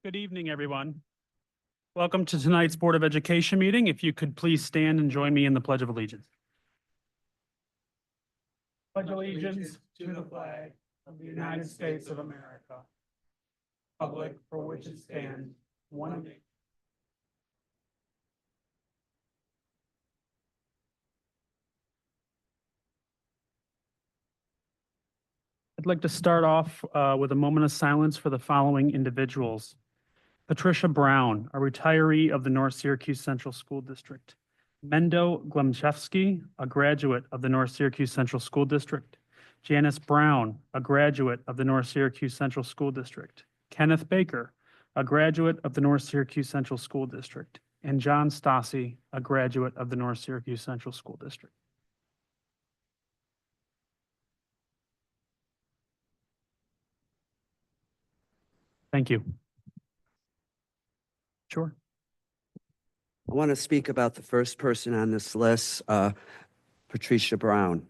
Good evening, everyone. Welcome to tonight's Board of Education meeting. If you could please stand and join me in the Pledge of Allegiance. Pledge allegiance to the flag of the United States of America, republic for which it stands, one nation. I'd like to start off with a moment of silence for the following individuals. Patricia Brown, a retiree of the North Syracuse Central School District. Mendo Glemchevsky, a graduate of the North Syracuse Central School District. Janice Brown, a graduate of the North Syracuse Central School District. Kenneth Baker, a graduate of the North Syracuse Central School District. And John Stassi, a graduate of the North Syracuse Central School District. Thank you. Sure. I want to speak about the first person on this list, Patricia Brown.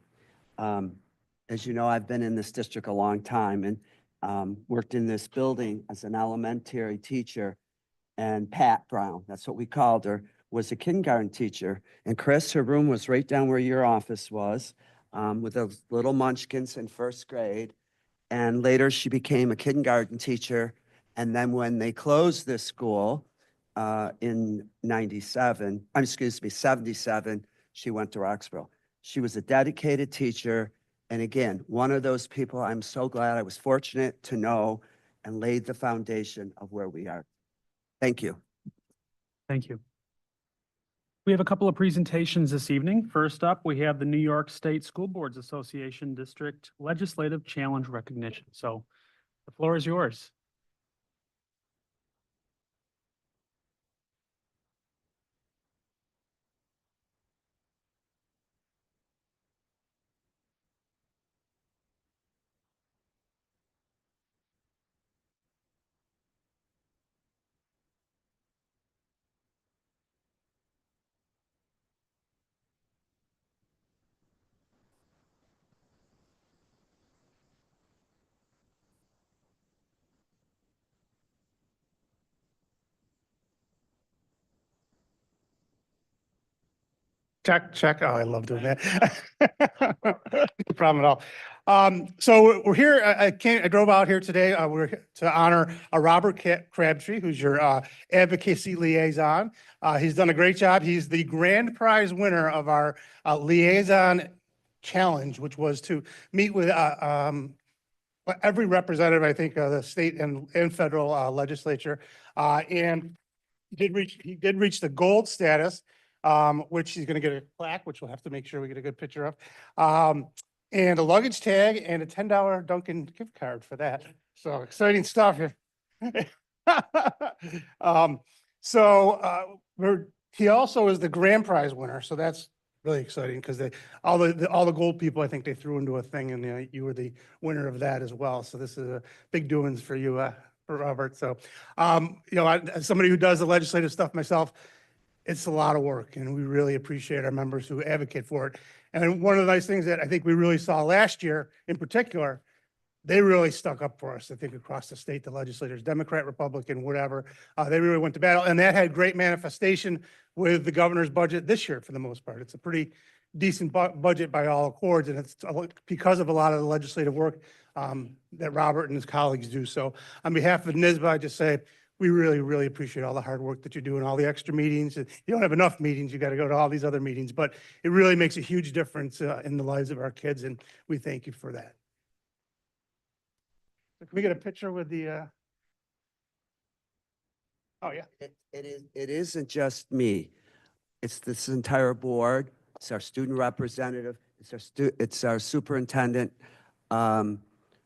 As you know, I've been in this district a long time and worked in this building as an elementary teacher. And Pat Brown, that's what we called her, was a kindergarten teacher. And Chris, her room was right down where your office was, with those little munchkins in first grade. And later she became a kindergarten teacher. And then when they closed this school, in 77, she went to Roxborough. She was a dedicated teacher. And again, one of those people I'm so glad I was fortunate to know and laid the foundation of where we are. Thank you. Thank you. We have a couple of presentations this evening. First up, we have the New York State School Boards Association District Legislative Challenge Recognition. So the floor is yours. Check, check. Oh, I love doing that. No problem at all. So we're here. I drove out here today. We're to honor Robert Crabtree, who's your advocacy liaison. He's done a great job. He's the grand prize winner of our liaison challenge, which was to meet with every representative, I think, the state and federal legislature, and he did reach the gold status. Which he's going to get a plaque, which we'll have to make sure we get a good picture of, and a luggage tag and a $10 Dunkin' gift card for that. So exciting stuff here. He also is the grand prize winner, so that's really exciting because all the gold people, I think they threw into a thing, and you were the winner of that as well. So this is a big doings for you, Robert. So, as somebody who does the legislative stuff myself, it's a lot of work, and we really appreciate our members who advocate for it. And one of the nice things that I think we really saw last year in particular, they really stuck up for us, I think, across the state, the legislators, Democrat, Republican, whatever. They really went to battle, and that had great manifestation with the governor's budget this year for the most part. It's a pretty decent budget by all accords, and it's because of a lot of the legislative work that Robert and his colleagues do. So on behalf of NSCSD, I just say, we really, really appreciate all the hard work that you do and all the extra meetings. You don't have enough meetings. You got to go to all these other meetings, but it really makes a huge difference in the lives of our kids, and we thank you for that. So can we get a picture with the, oh yeah. It isn't just me. It's this entire board. It's our student representative. It's our superintendent.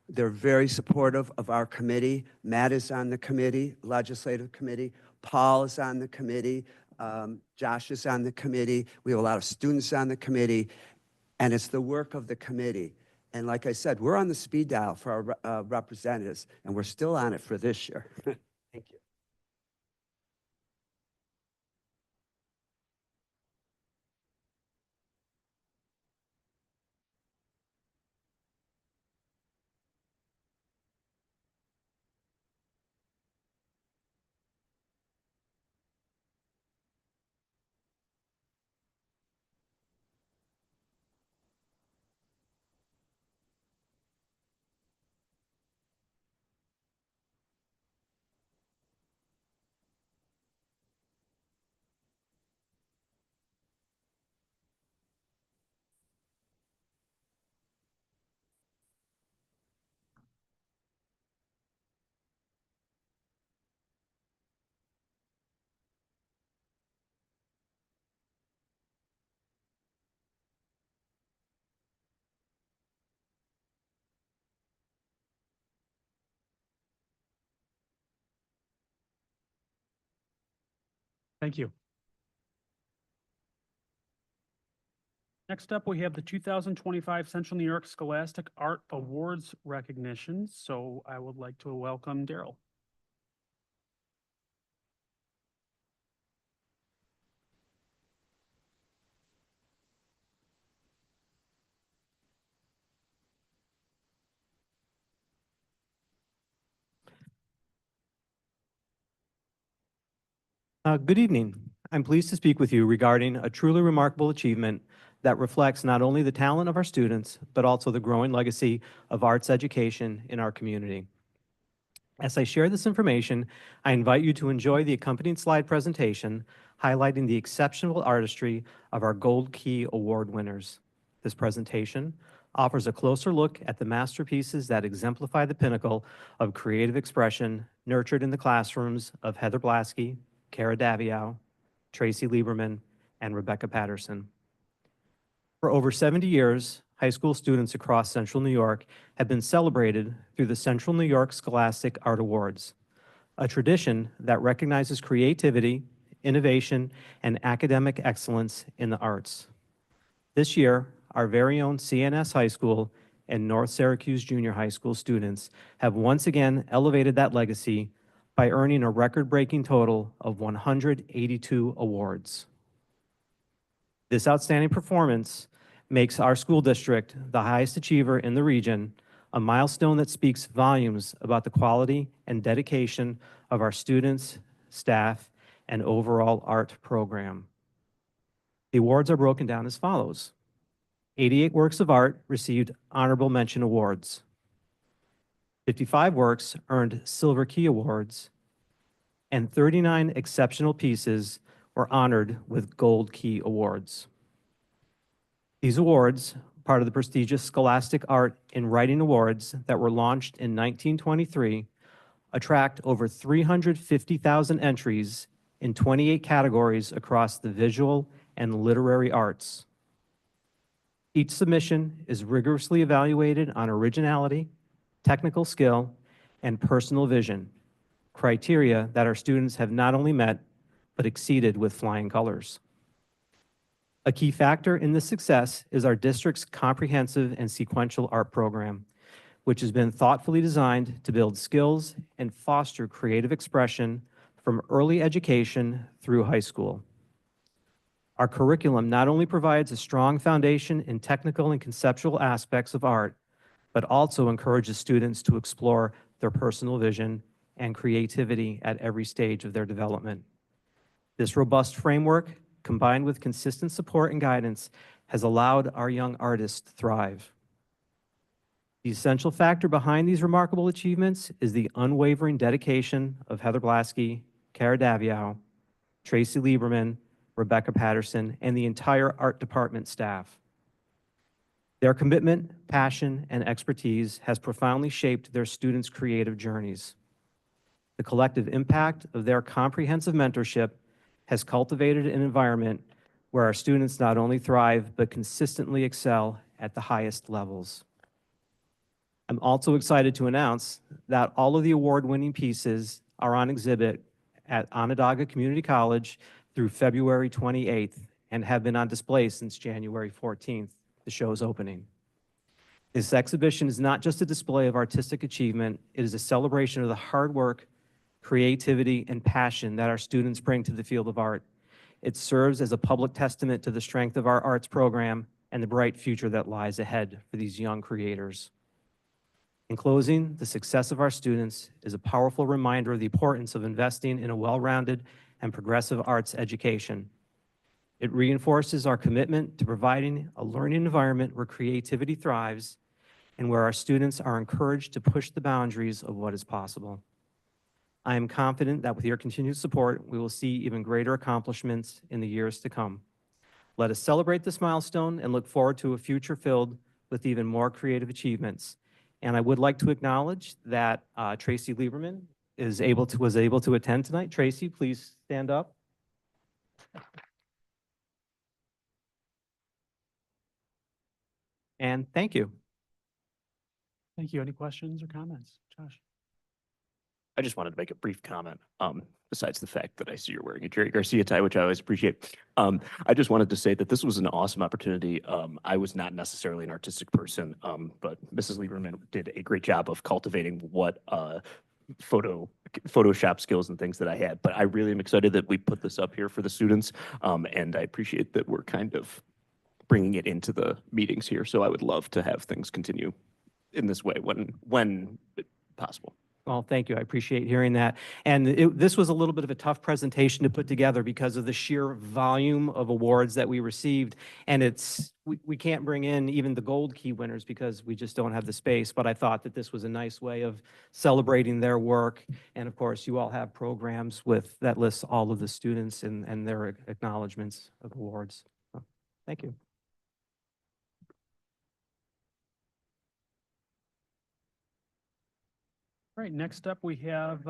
They're very supportive of our committee. Matt is on the committee, legislative committee. Paul is on the committee. Josh is on the committee. We have a lot of students on the committee, and it's the work of the committee. And like I said, we're on the speed dial for our representatives, and we're still on it for this year. Thank you. Thank you. Next up, we have the 2025 Central New York Scholastic Art Awards recognitions. So I would like to welcome Daryl. Good evening. I'm pleased to speak with you regarding a truly remarkable achievement that reflects not only the talent of our students, but also the growing legacy of arts education in our community. As I share this information, I invite you to enjoy the accompanying slide presentation highlighting the exceptional artistry of our Gold Key Award winners. This presentation offers a closer look at the masterpieces that exemplify the pinnacle of creative expression nurtured in the classrooms of Heather Blasky, Kara Daviow, Tracy Lieberman, and Rebecca Patterson. For over 70 years, high school students across Central New York have been celebrated through the Central New York Scholastic Art Awards, a tradition that recognizes creativity, innovation, and academic excellence in the arts. This year, our very own CNS High School and North Syracuse Junior High School students have once again elevated that legacy by earning a record-breaking total of 182 awards. This outstanding performance makes our school district the highest achiever in the region, a milestone that speaks volumes about the quality and dedication of our students, staff, and overall art program. The awards are broken down as follows. 88 works of art received honorable mention awards. 55 works earned Silver Key Awards, and 39 exceptional pieces were honored with Gold Key Awards. These awards, part of the prestigious Scholastic Art and Writing Awards that were launched in 1923, attract over 350,000 entries in 28 categories across the visual and literary arts. Each submission is rigorously evaluated on originality, technical skill, and personal vision, criteria that our students have not only met, but exceeded with flying colors. A key factor in this success is our district's comprehensive and sequential art program, which has been thoughtfully designed to build skills and foster creative expression from early education through high school. Our curriculum not only provides a strong foundation in technical and conceptual aspects of art, but also encourages students to explore their personal vision and creativity at every stage of their development. This robust framework, combined with consistent support and guidance, has allowed our young artists to thrive. The essential factor behind these remarkable achievements is the unwavering dedication of Heather Blasky, Kara Daviow, Tracy Lieberman, Rebecca Patterson, and the entire art department staff. Their commitment, passion, and expertise has profoundly shaped their students' creative journeys. The collective impact of their comprehensive mentorship has cultivated an environment where our students not only thrive, but consistently excel at the highest levels. I'm also excited to announce that all of the award-winning pieces are on exhibit at Onondaga Community College through February 28th and have been on display since January 14th, the show's opening. This exhibition is not just a display of artistic achievement, it is a celebration of the hard work, creativity, and passion that our students bring to the field of art. It serves as a public testament to the strength of our arts program and the bright future that lies ahead for these young creators. In closing, the success of our students is a powerful reminder of the importance of investing in a well-rounded and progressive arts education. It reinforces our commitment to providing a learning environment where creativity thrives and where our students are encouraged to push the boundaries of what is possible. I am confident that with your continued support, we will see even greater accomplishments in the years to come. Let us celebrate this milestone and look forward to a future filled with even more creative achievements. And I would like to acknowledge that Tracy Lieberman was able to attend tonight. Tracy, please stand up. And thank you. Thank you. Any questions or comments? Josh? I just wanted to make a brief comment, besides the fact that I see you're wearing a Jerry Garcia tie, which I always appreciate. I just wanted to say that this was an awesome opportunity. I was not necessarily an artistic person, but Mrs. Lieberman did a great job of cultivating what Photoshop skills and things that I had. But I really am excited that we put this up here for the students, and I appreciate that we're kind of bringing it into the meetings here. So I would love to have things continue in this way when possible. Well, thank you. I appreciate hearing that. And this was a little bit of a tough presentation to put together because of the sheer volume of awards that we received. And we can't bring in even the gold key winners because we just don't have the space. But I thought that this was a nice way of celebrating their work. And of course, you all have programs that lists all of the students and their acknowledgements of awards. So, thank you. All right, next up, we have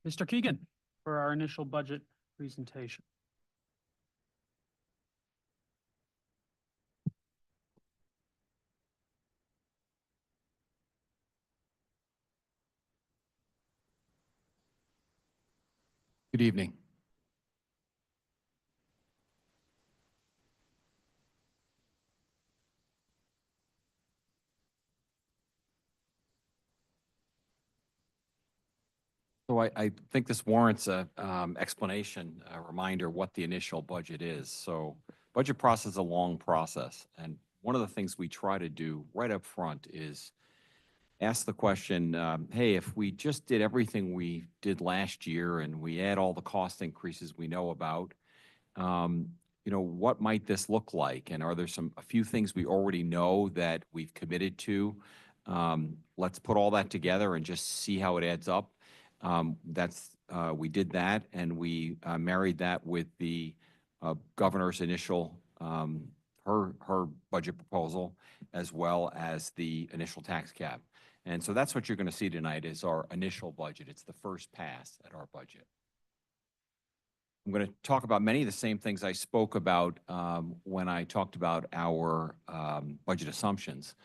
Mr. Keegan for our initial budget presentation. Good evening. So I think this warrants a explanation, a reminder what the initial budget is. So budget process is a long process. And one of the things we try to do right up front is ask the question, hey, if we just did everything we did last year and we add all the cost increases we know about, what might this look like? And are there a few things we already know that we've committed to? Let's put all that together and just see how it adds up. We did that, and we married that with the governor's initial her budget proposal, as well as the initial tax cap. And so that's what you're going to see tonight is our initial budget. It's the first pass at our budget. I'm going to talk about many of the same things I spoke about when I talked about our budget assumptions.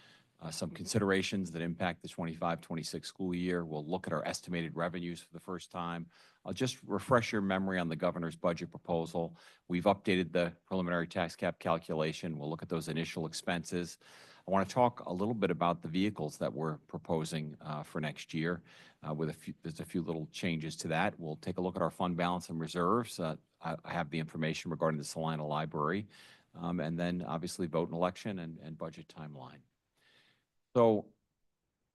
Some considerations that impact the 25-26 school year. We'll look at our estimated revenues for the first time. I'll just refresh your memory on the governor's budget proposal. We've updated the preliminary tax cap calculation. We'll look at those initial expenses. I want to talk a little bit about the vehicles that we're proposing for next year. There's a few little changes to that. We'll take a look at our fund balance and reserves. I have the information regarding the Salina Library, and then obviously vote and election and budget timeline. So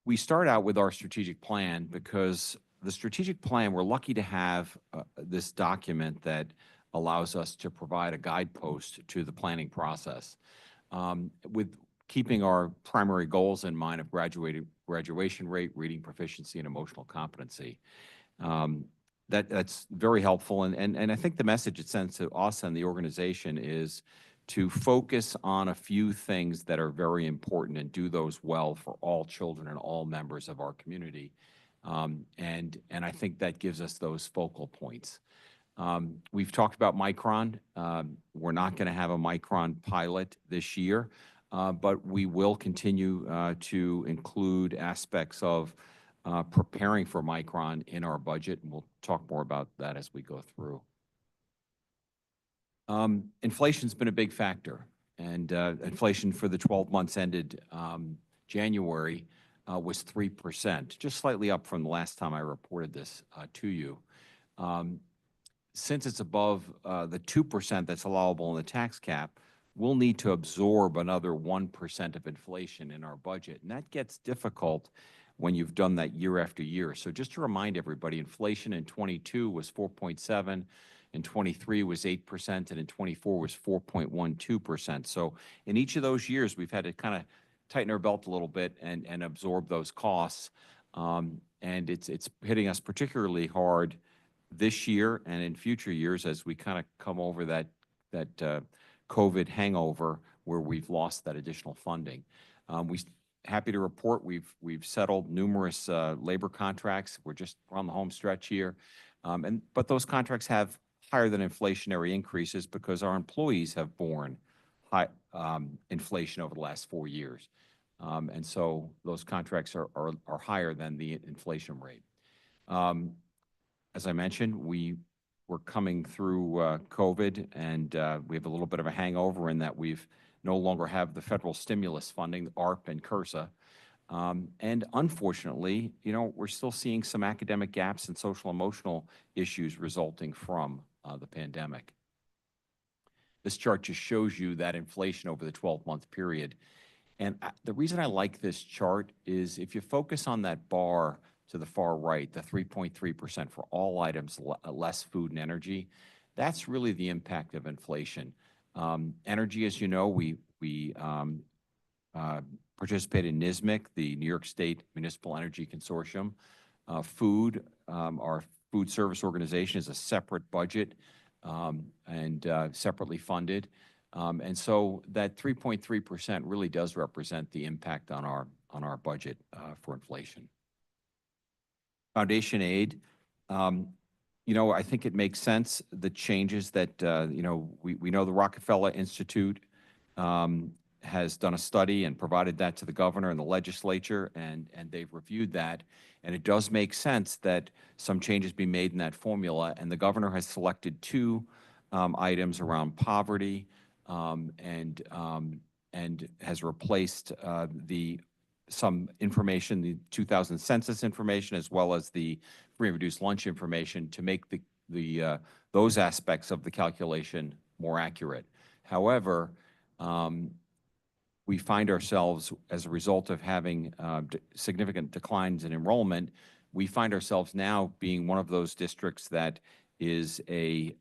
we start out with our strategic plan because the strategic plan, we're lucky to have this document that allows us to provide a guidepost to the planning process. With keeping our primary goals in mind of graduation rate, reading proficiency, and emotional competency. That's very helpful. And I think the message it sends to us and the organization is to focus on a few things that are very important and do those well for all children and all members of our community. And I think that gives us those focal points. We've talked about Micron. We're not going to have a Micron pilot this year, but we will continue to include aspects of preparing for Micron in our budget, and we'll talk more about that as we go through. Inflation's been a big factor, and inflation for the 12 months ended January was 3%, just slightly up from the last time I reported this to you. Since it's above the 2% that's allowable in the tax cap, we'll need to absorb another 1% of inflation in our budget, and that gets difficult when you've done that year after year. So just to remind everybody, inflation in 22 was 4.7%. In 23 was 8%, and in 24 was 4.12%. So in each of those years, we've had to kind of tighten our belt a little bit and absorb those costs. And it's hitting us particularly hard this year and in future years as we kind of come over that COVID hangover where we've lost that additional funding. Happy to report we've settled numerous labor contracts. We're on the home stretch here. But those contracts have higher than inflationary increases because our employees have borne high inflation over the last 4 years. And so those contracts are higher than the inflation rate. As I mentioned, we're coming through COVID, and we have a little bit of a hangover in that we've no longer have the federal stimulus funding, ARP and CURSA. And unfortunately, we're still seeing some academic gaps and social emotional issues resulting from the pandemic. This chart just shows you that inflation over the 12-month period. And the reason I like this chart is if you focus on that bar to the far right, the 3.3% for all items less food and energy, that's really the impact of inflation. Energy, as you know, we participate in NSMIC, the New York State Municipal Energy Consortium. Food, our food service organization is a separate budget and separately funded. And so that 3.3% really does represent the impact on our budget for inflation. Foundation aid, I think it makes sense, the changes that, we know the Rockefeller Institute has done a study and provided that to the governor and the legislature, and they've reviewed that. And it does make sense that some changes be made in that formula. And the governor has selected two items around poverty and has replaced some information, the 2000 census information, as well as the free and reduced lunch information to make those aspects of the calculation more accurate. However, we find ourselves, as a result of having significant declines in enrollment, we find ourselves now being one of those districts that is a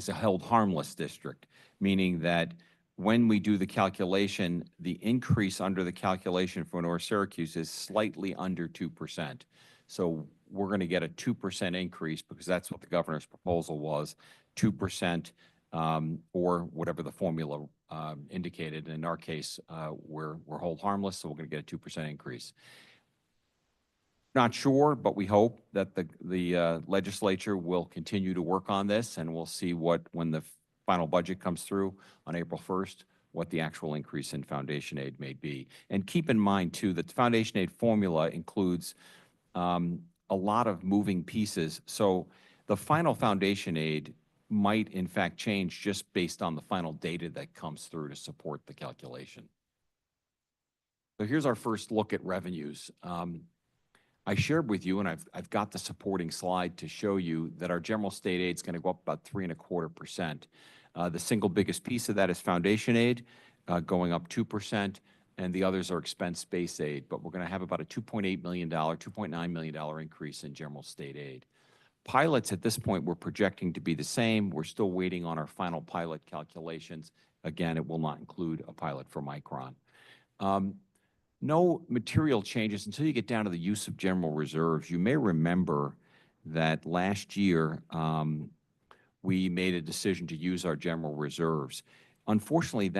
held harmless district, meaning that when we do the calculation, the increase under the calculation for North Syracuse is slightly under 2%. So we're going to get a 2% increase because that's what the governor's proposal was, 2% or whatever the formula indicated. In our case, we're hold harmless, so we're going to get a 2% increase. Not sure, but we hope that the legislature will continue to work on this, and we'll see when the final budget comes through on April 1st, what the actual increase in foundation aid may be. And keep in mind, too, that the foundation aid formula includes a lot of moving pieces. So the final foundation aid might, in fact, change just based on the final data that comes through to support the calculation. So here's our first look at revenues. I shared with you, and I've got the supporting slide to show you that our general state aid is going to go up about 3.25%. The single biggest piece of that is foundation aid, going up 2%, and the others are expense-based aid. But we're going to have about a $2.8 million, $2.9 million increase in general state aid. Pilots at this point we're projecting to be the same. We're still waiting on our final pilot calculations. Again, it will not include a pilot for Micron. No material changes until you get down to the use of general reserves. You may remember that last year we made a decision to use our general reserves. Unfortunately,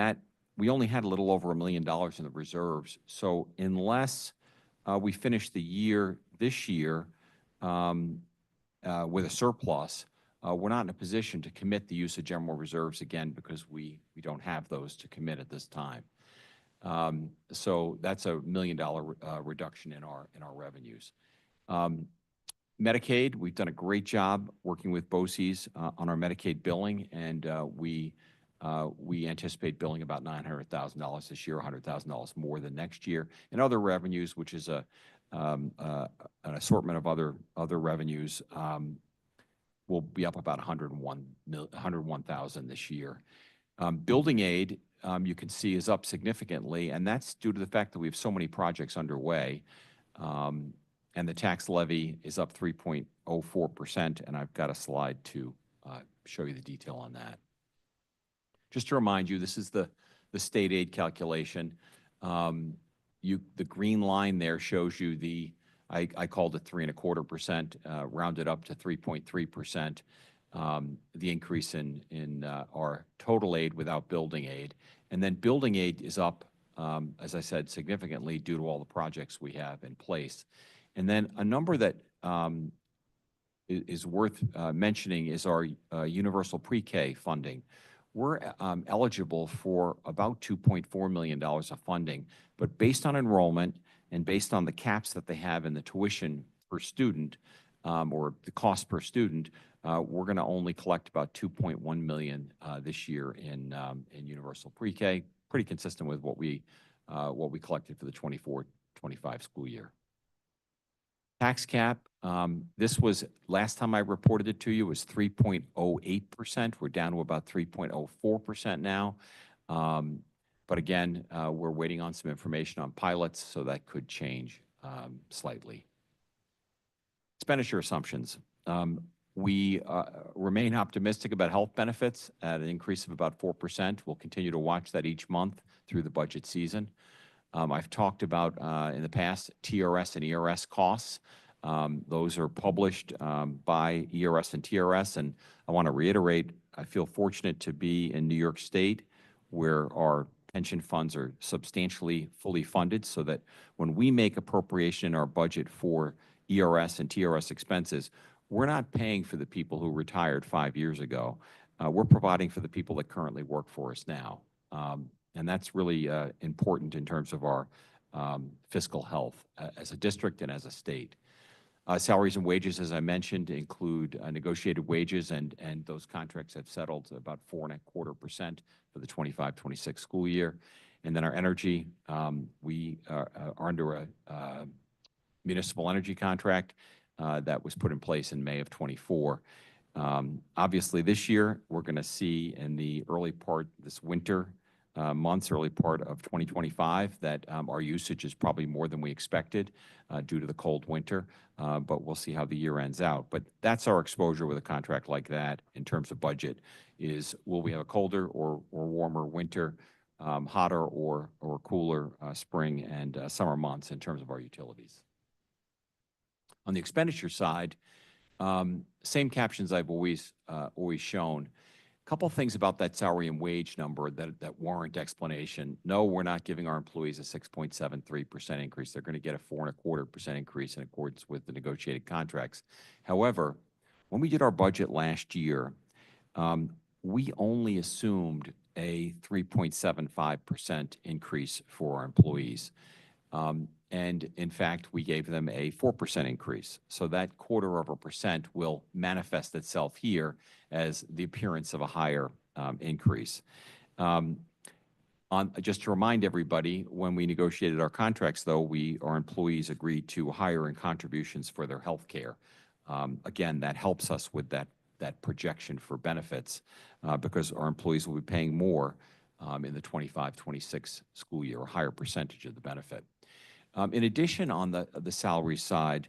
we only had a little over $1 million in the reserves. So unless we finish the year this year with a surplus, we're not in a position to commit the use of general reserves again because we don't have those to commit at this time. So that's a $1 million reduction in our revenues. Medicaid, we've done a great job working with BOCES on our Medicaid billing, and we anticipate billing about $900,000 this year, $100,000 more than next year. And other revenues, which is an assortment of other revenues, will be up about $101,000 this year. Building aid, you can see, is up significantly, and that's due to the fact that we have so many projects underway. And the tax levy is up 3.04%, and I've got a slide to show you the detail on that. Just to remind you, this is the state aid calculation. The green line there shows you I called it 3.25%, rounded up to 3.3%. The increase in our total aid without building aid. And then building aid is up, as I said, significantly due to all the projects we have in place. And then a number that is worth mentioning is our universal pre-K funding. We're eligible for about $2.4 million of funding, but based on enrollment and based on the caps that they have in the tuition per student, or the cost per student, we're going to only collect about 2.1 million this year in universal pre-K, pretty consistent with what we collected for the 24-25 school year. Tax cap, this was, last time I reported it to you, was 3.08%. We're down to about 3.04% now. But again, we're waiting on some information on pilots, so that could change slightly. Expenditure assumptions. We remain optimistic about health benefits at an increase of about 4%. We'll continue to watch that each month through the budget season. I've talked about in the past TRS and ERS costs. Those are published by ERS and TRS, and I want to reiterate, I feel fortunate to be in New York State, where our pension funds are substantially fully funded, so that when we make appropriation in our budget for ERS and TRS expenses, we're not paying for the people who retired 5 years ago. We're providing for the people that currently work for us now. And that's really important in terms of our fiscal health as a district and as a state. Salaries and wages, as I mentioned, include negotiated wages, and those contracts have settled to about 4.25% for the 25-26 school year. And then our energy, we are under a municipal energy contract that was put in place in May of '24. Obviously, this year, we're going to see in the early part, this winter months, early part of 2025, that our usage is probably more than we expected due to the cold winter, but we'll see how the year ends out. But that's our exposure with a contract like that in terms of budget, is will we have a colder or warmer winter, hotter or cooler spring and summer months in terms of our utilities. On the expenditure side, same captions I've always shown. A couple of things about that salary and wage number that warrant explanation. No, we're not giving our employees a 6.73% increase. They're going to get a 4.25% increase in accordance with the negotiated contracts. However, when we did our budget last year, we only assumed a 3.75% increase for our employees. And in fact, we gave them a 4% increase. So that 0.25% will manifest itself here as the appearance of a higher increase. Just to remind everybody, when we negotiated our contracts, though, our employees agreed to hiring contributions for their health care. Again, that helps us with that projection for benefits because our employees will be paying more in the 25-26 school year, a higher percentage of the benefit. In addition, on the salary side,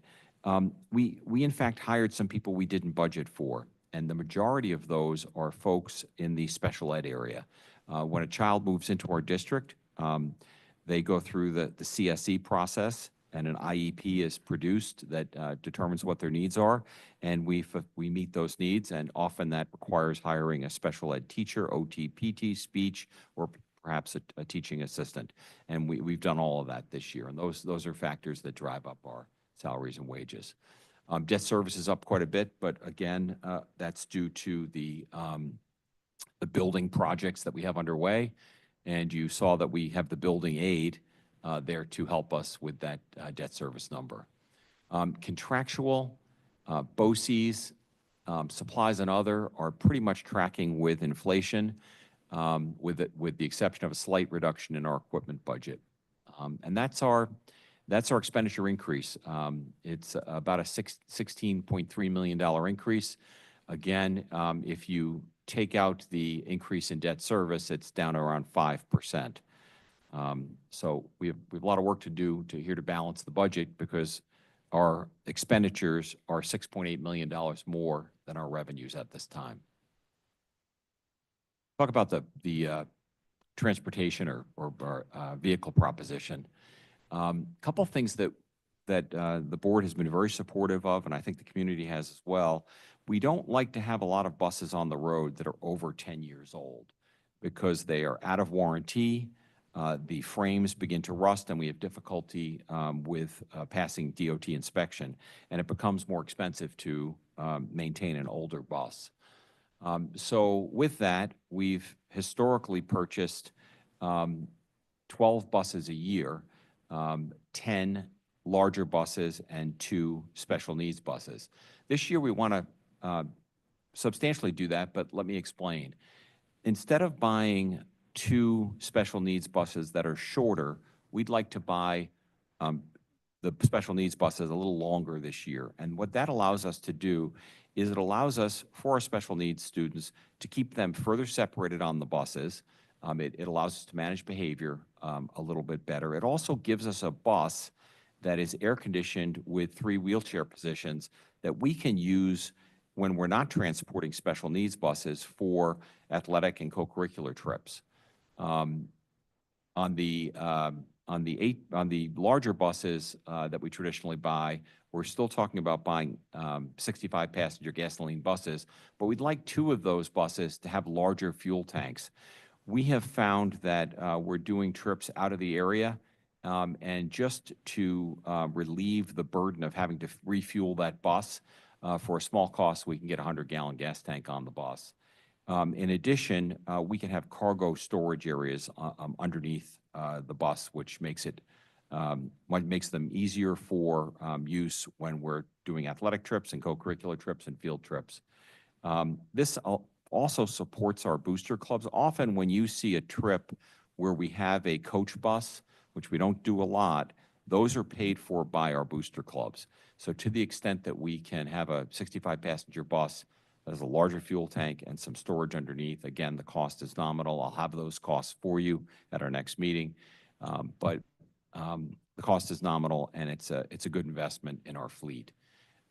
we in fact hired some people we didn't budget for, and the majority of those are folks in the special ed area. When a child moves into our district, they go through the CSE process, and an IEP is produced that determines what their needs are, and we meet those needs, and often that requires hiring a special ed teacher, OT, PT, speech, or perhaps a teaching assistant. And we've done all of that this year, and those are factors that drive up our salaries and wages. Debt service is up quite a bit, but again, that's due to the building projects that we have underway, and you saw that we have the building aid there to help us with that debt service number. Contractual, BOCES, supplies and other are pretty much tracking with inflation, with the exception of a slight reduction in our equipment budget. And that's our expenditure increase. It's about a $16.3 million increase. Again, if you take out the increase in debt service, it's down around 5%. So we have a lot of work to do to balance the budget, because our expenditures are $6.8 million more than our revenues at this time. Talk about the transportation or vehicle proposition. Couple of things that the board has been very supportive of, and I think the community has as well. We don't like to have a lot of buses on the road that are over 10 years old, because they are out of warranty. The frames begin to rust, and we have difficulty with passing DOT inspection, and it becomes more expensive to maintain an older bus. So with that, we've historically purchased 12 buses a year, 10 larger buses and 2 special needs buses. This year, we want to substantially do that, but let me explain. Instead of buying 2 special needs buses that are shorter, we'd like to buy the special needs buses a little longer this year. And what that allows us to do is it allows us, for our special needs students, to keep them further separated on the buses. It allows us to manage behavior a little bit better. It also gives us a bus that is air-conditioned with 3 wheelchair positions that we can use when we're not transporting special needs buses for athletic and co-curricular trips. On the larger buses that we traditionally buy, we're still talking about buying 65-passenger gasoline buses, but we'd like 2 of those buses to have larger fuel tanks. We have found that we're doing trips out of the area, and just to relieve the burden of having to refuel that bus, for a small cost, we can get a 100-gallon gas tank on the bus. In addition, we can have cargo storage areas underneath the bus, which makes them easier for use when we're doing athletic trips and co-curricular trips and field trips. This also supports our booster clubs. Often when you see a trip where we have a coach bus, which we don't do a lot, those are paid for by our booster clubs. So to the extent that we can have a 65-passenger bus that has a larger fuel tank and some storage underneath, again, the cost is nominal. I'll have those costs for you at our next meeting. But the cost is nominal, and it's a good investment in our fleet.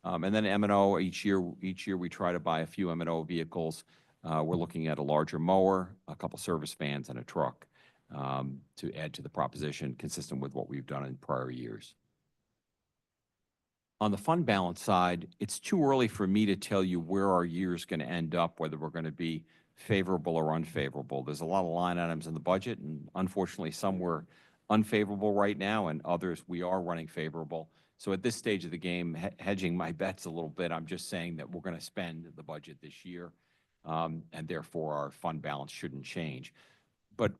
And then M&O, each year we try to buy a few M&O vehicles. We're looking at a larger mower, a couple service vans, and a truck to add to the proposition consistent with what we've done in prior years. On the fund balance side, it's too early for me to tell you where our year is going to end up, whether we're going to be favorable or unfavorable. There's a lot of line items in the budget, and unfortunately, some were unfavorable right now, and others we are running favorable. So at this stage of the game, hedging my bets a little bit, I'm just saying that we're going to spend the budget this year, and therefore our fund balance shouldn't change. But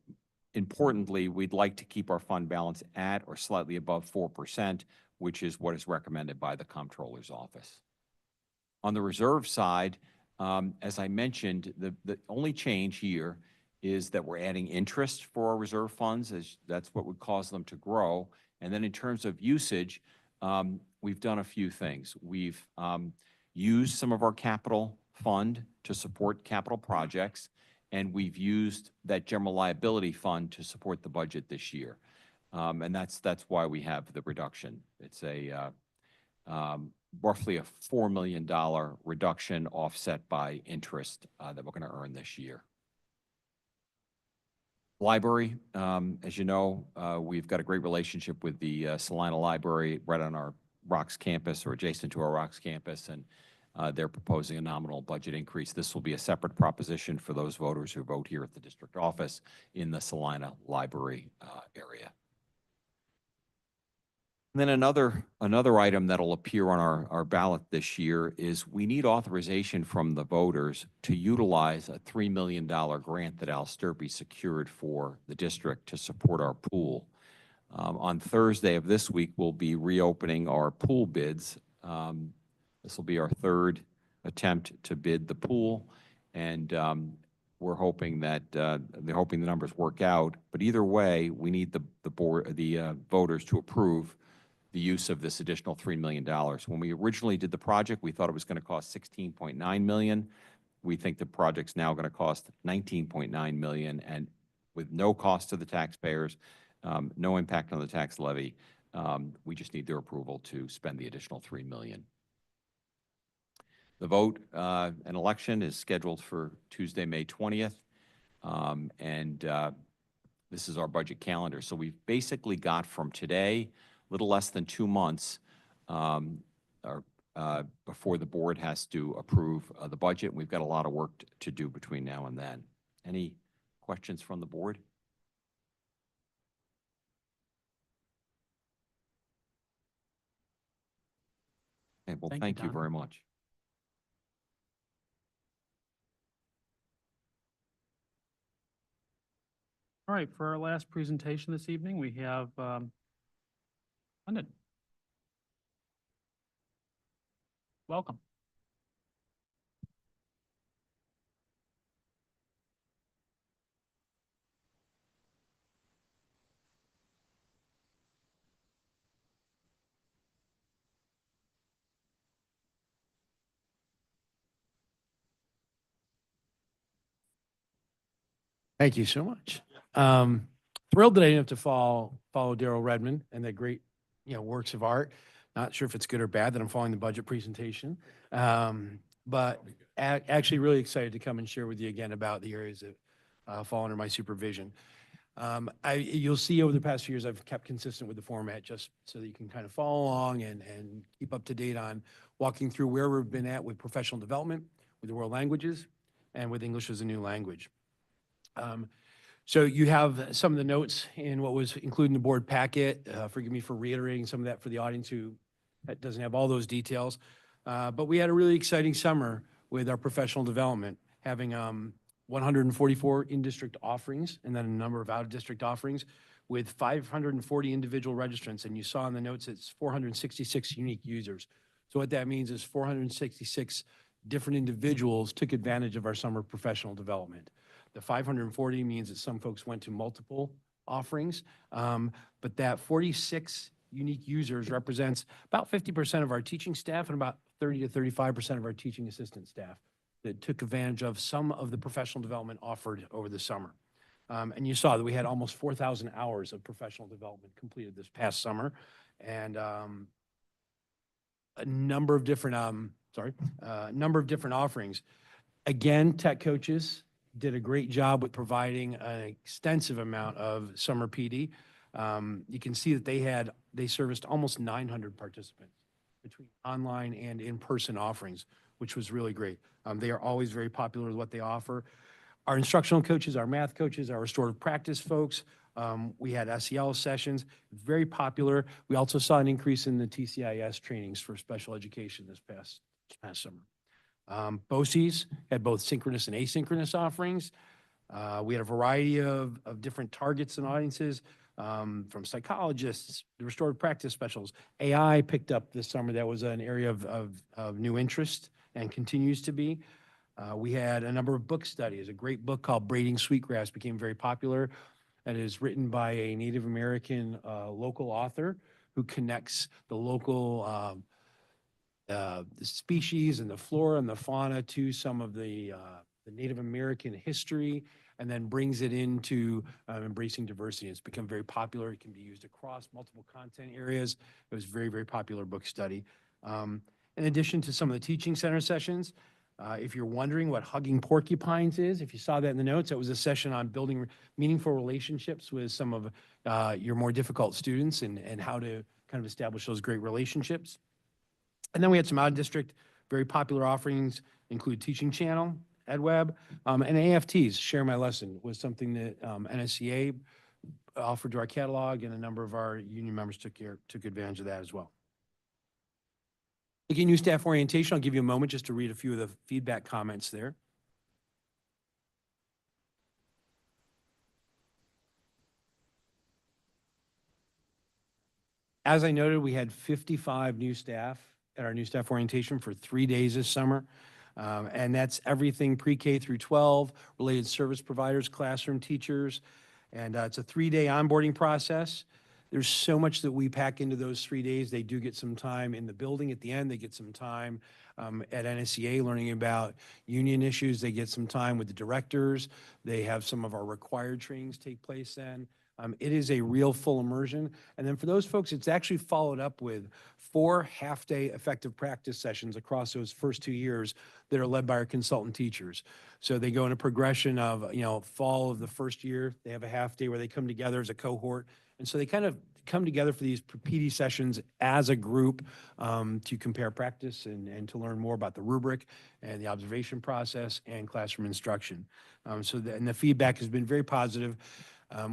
importantly, we'd like to keep our fund balance at or slightly above 4%, which is what is recommended by the Comptroller's Office. On the reserve side, as I mentioned, the only change here is that we're adding interest for our reserve funds, as that's what would cause them to grow. And then in terms of usage, we've done a few things. We've used some of our capital fund to support capital projects, and we've used that general liability fund to support the budget this year. And that's why we have the reduction. It's roughly a $4 million reduction offset by interest that we're going to earn this year. Library, as you know, we've got a great relationship with the Salina Library right on our Rocks campus or adjacent to our Rocks campus, and they're proposing a nominal budget increase. This will be a separate proposition for those voters who vote here at the district office in the Salina Library area. And then another item that'll appear on our ballot this year is we need authorization from the voters to utilize a $3 million grant that Al Sturpey secured for the district to support our pool. On Thursday of this week, we'll be reopening our pool bids. This will be our 3rd attempt to bid the pool, and we're hoping that they're hoping the numbers work out. But either way, we need the voters to approve the use of this additional $3 million. When we originally did the project, we thought it was going to cost $16.9 million. We think the project's now going to cost $19.9 million, and with no cost to the taxpayers, no impact on the tax levy, we just need their approval to spend the additional $3 million. The vote and election is scheduled for Tuesday, May 20th, and this is our budget calendar. So we've basically got from today little less than 2 months before the board has to approve the budget. We've got a lot of work to do between now and then. Any questions from the board? Okay, well, thank you Don. very much. All right, for our last presentation this evening, we have London. Welcome. Thank you so much. Thrilled that I didn't have to follow Daryl Redmond and the great, works of art. Not sure if it's good or bad that I'm following the budget presentation. But actually really excited to come and share with you again about the areas that fall under my supervision. You'll see over the past few years, I've kept consistent with the format just so that you can kind of follow along and keep up to date on walking through where we've been at with professional development, with the world languages, and with English as a new language. So you have some of the notes in what was included in the board packet. Forgive me for reiterating some of that for the audience who doesn't have all those details. But we had a really exciting summer with our professional development, having 144 in-district offerings and then a number of out-of-district offerings with 540 individual registrants. And you saw in the notes it's 466 unique users. So what that means is 466 different individuals took advantage of our summer professional development. The 540 means that some folks went to multiple offerings, but that 46 unique users represents about 50% of our teaching staff and about 30 to 35% of our teaching assistant staff that took advantage of some of the professional development offered over the summer. And you saw that we had almost 4,000 hours of professional development completed this past summer, and a number of different offerings. Again, tech coaches did a great job with providing an extensive amount of summer PD. You can see that they serviced almost 900 participants between online and in-person offerings, which was really great. They are always very popular with what they offer. Our instructional coaches, our math coaches, our restorative practice folks, we had SEL sessions, very popular. We also saw an increase in the TCIS trainings for special education this past summer. BOCES had both synchronous and asynchronous offerings. We had a variety of different targets and audiences, from psychologists, the restorative practice specials. AI picked up this summer. That was an area of new interest and continues to be. We had a number of book studies. A great book called Braiding Sweetgrass became very popular. That is written by a Native American local author who connects the local the species and the flora and the fauna to some of the Native American history, and then brings it into embracing diversity. It's become very popular. It can be used across multiple content areas. It was a very, very popular book study. In addition to some of the teaching center sessions, if you're wondering what Hugging Porcupines is, if you saw that in the notes, it was a session on building meaningful relationships with some of your more difficult students and how to kind of establish those great relationships. And then we had some out-of-district, very popular offerings, include Teaching Channel, EdWeb, and AFTs. Share My Lesson was something that NSCA offered to our catalog, and a number of our union members took advantage of that as well. Again, new staff orientation, I'll give you a moment just to read a few of the feedback comments there. As I noted, we had 55 new staff at our new staff orientation for 3 days this summer. And that's everything pre-K through 12, related service providers, classroom teachers. And it's a 3-day onboarding process. There's so much that we pack into those 3 days. They do get some time in the building at the end. They get some time at NSCA learning about union issues. They get some time with the directors. They have some of our required trainings take place then. It is a real full immersion. And then for those folks, it's actually followed up with 4 half-day effective practice sessions across those first 2 years that are led by our consultant teachers. So they go in a progression of, fall of the first year, they have a half day where they come together as a cohort. And so they kind of come together for these PD sessions as a group to compare practice and to learn more about the rubric and the observation process and classroom instruction. And the feedback has been very positive.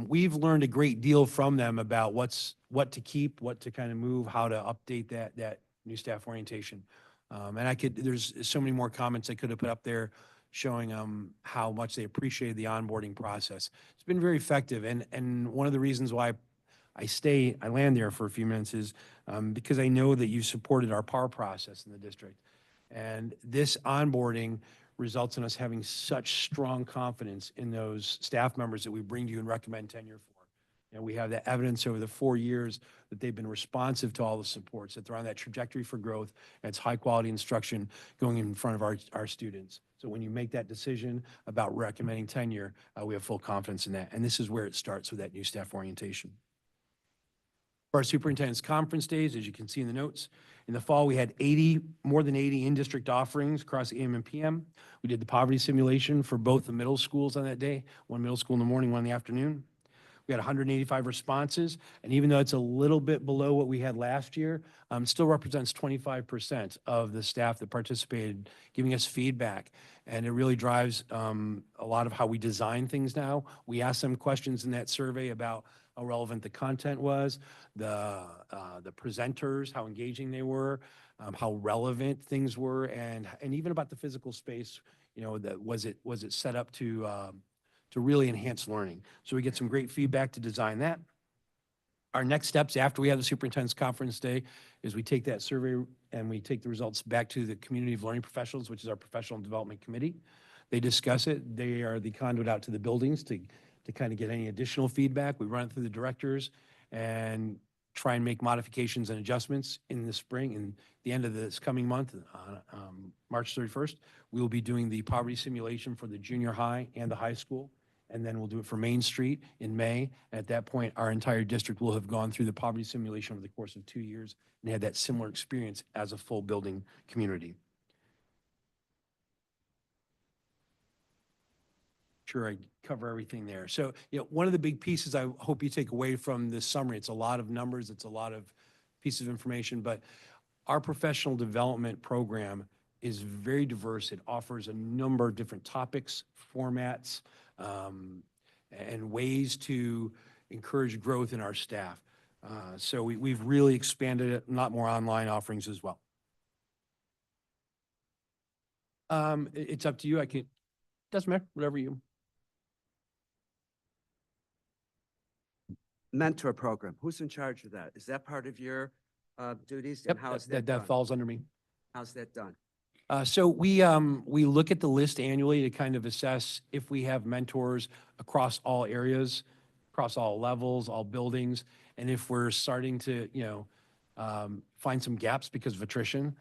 We've learned a great deal from them about what to keep, what to kind of move, how to update that new staff orientation. And there's so many more comments I could have put up there showing how much they appreciated the onboarding process. It's been very effective. And one of the reasons why I land there for a few minutes is because I know that you supported our PAR process in the district. And this onboarding results in us having such strong confidence in those staff members that we bring to you and recommend tenure for. And we have that evidence over the 4 years that they've been responsive to all the supports, that they're on that trajectory for growth, and it's high-quality instruction going in front of our students. So when you make that decision about recommending tenure, we have full confidence in that. And this is where it starts with that new staff orientation. For our superintendent's conference days, as you can see in the notes, in the fall, we had more than 80 in-district offerings across AM and PM. We did the poverty simulation for both the middle schools on that day, one middle school in the morning, one in the afternoon. We had 185 responses, and even though it's a little bit below what we had last year, still represents 25% of the staff that participated, giving us feedback. And it really drives a lot of how we design things now. We asked them questions in that survey about how relevant the content was, the presenters, how engaging they were, how relevant things were, and even about the physical space. You know, was it set up to really enhance learning? So we get some great feedback to design that. Our next steps after we have the superintendent's conference day is we take that survey and we take the results back to the community of learning professionals, which is our professional development committee. They discuss it. They are the conduit out to the buildings to kind of get any additional feedback. We run it through the directors and try and make modifications and adjustments in the spring. And the end of this coming month, March 31st, we will be doing the poverty simulation for the junior high and the high school. And then we'll do it for Main Street in May. At that point, our entire district will have gone through the poverty simulation over the course of 2 years and had that similar experience as a full building community. Sure, I cover everything there. So, you know, one of the big pieces I hope you take away from this summary, it's a lot of numbers, it's a lot of pieces of information, but our professional development program is very diverse. It offers a number of different topics, formats, and ways to encourage growth in our staff. So we've really expanded it, a lot more online offerings as well. It's up to you. Doesn't matter, whatever you. Mentor program, who's in charge of that? Is that part of your duties? Yep, And how is that that done? falls under me. How's that done? So we look at the list annually to kind of assess if we have mentors across all areas, across all levels, all buildings, and if we're starting to, find some gaps because of attrition.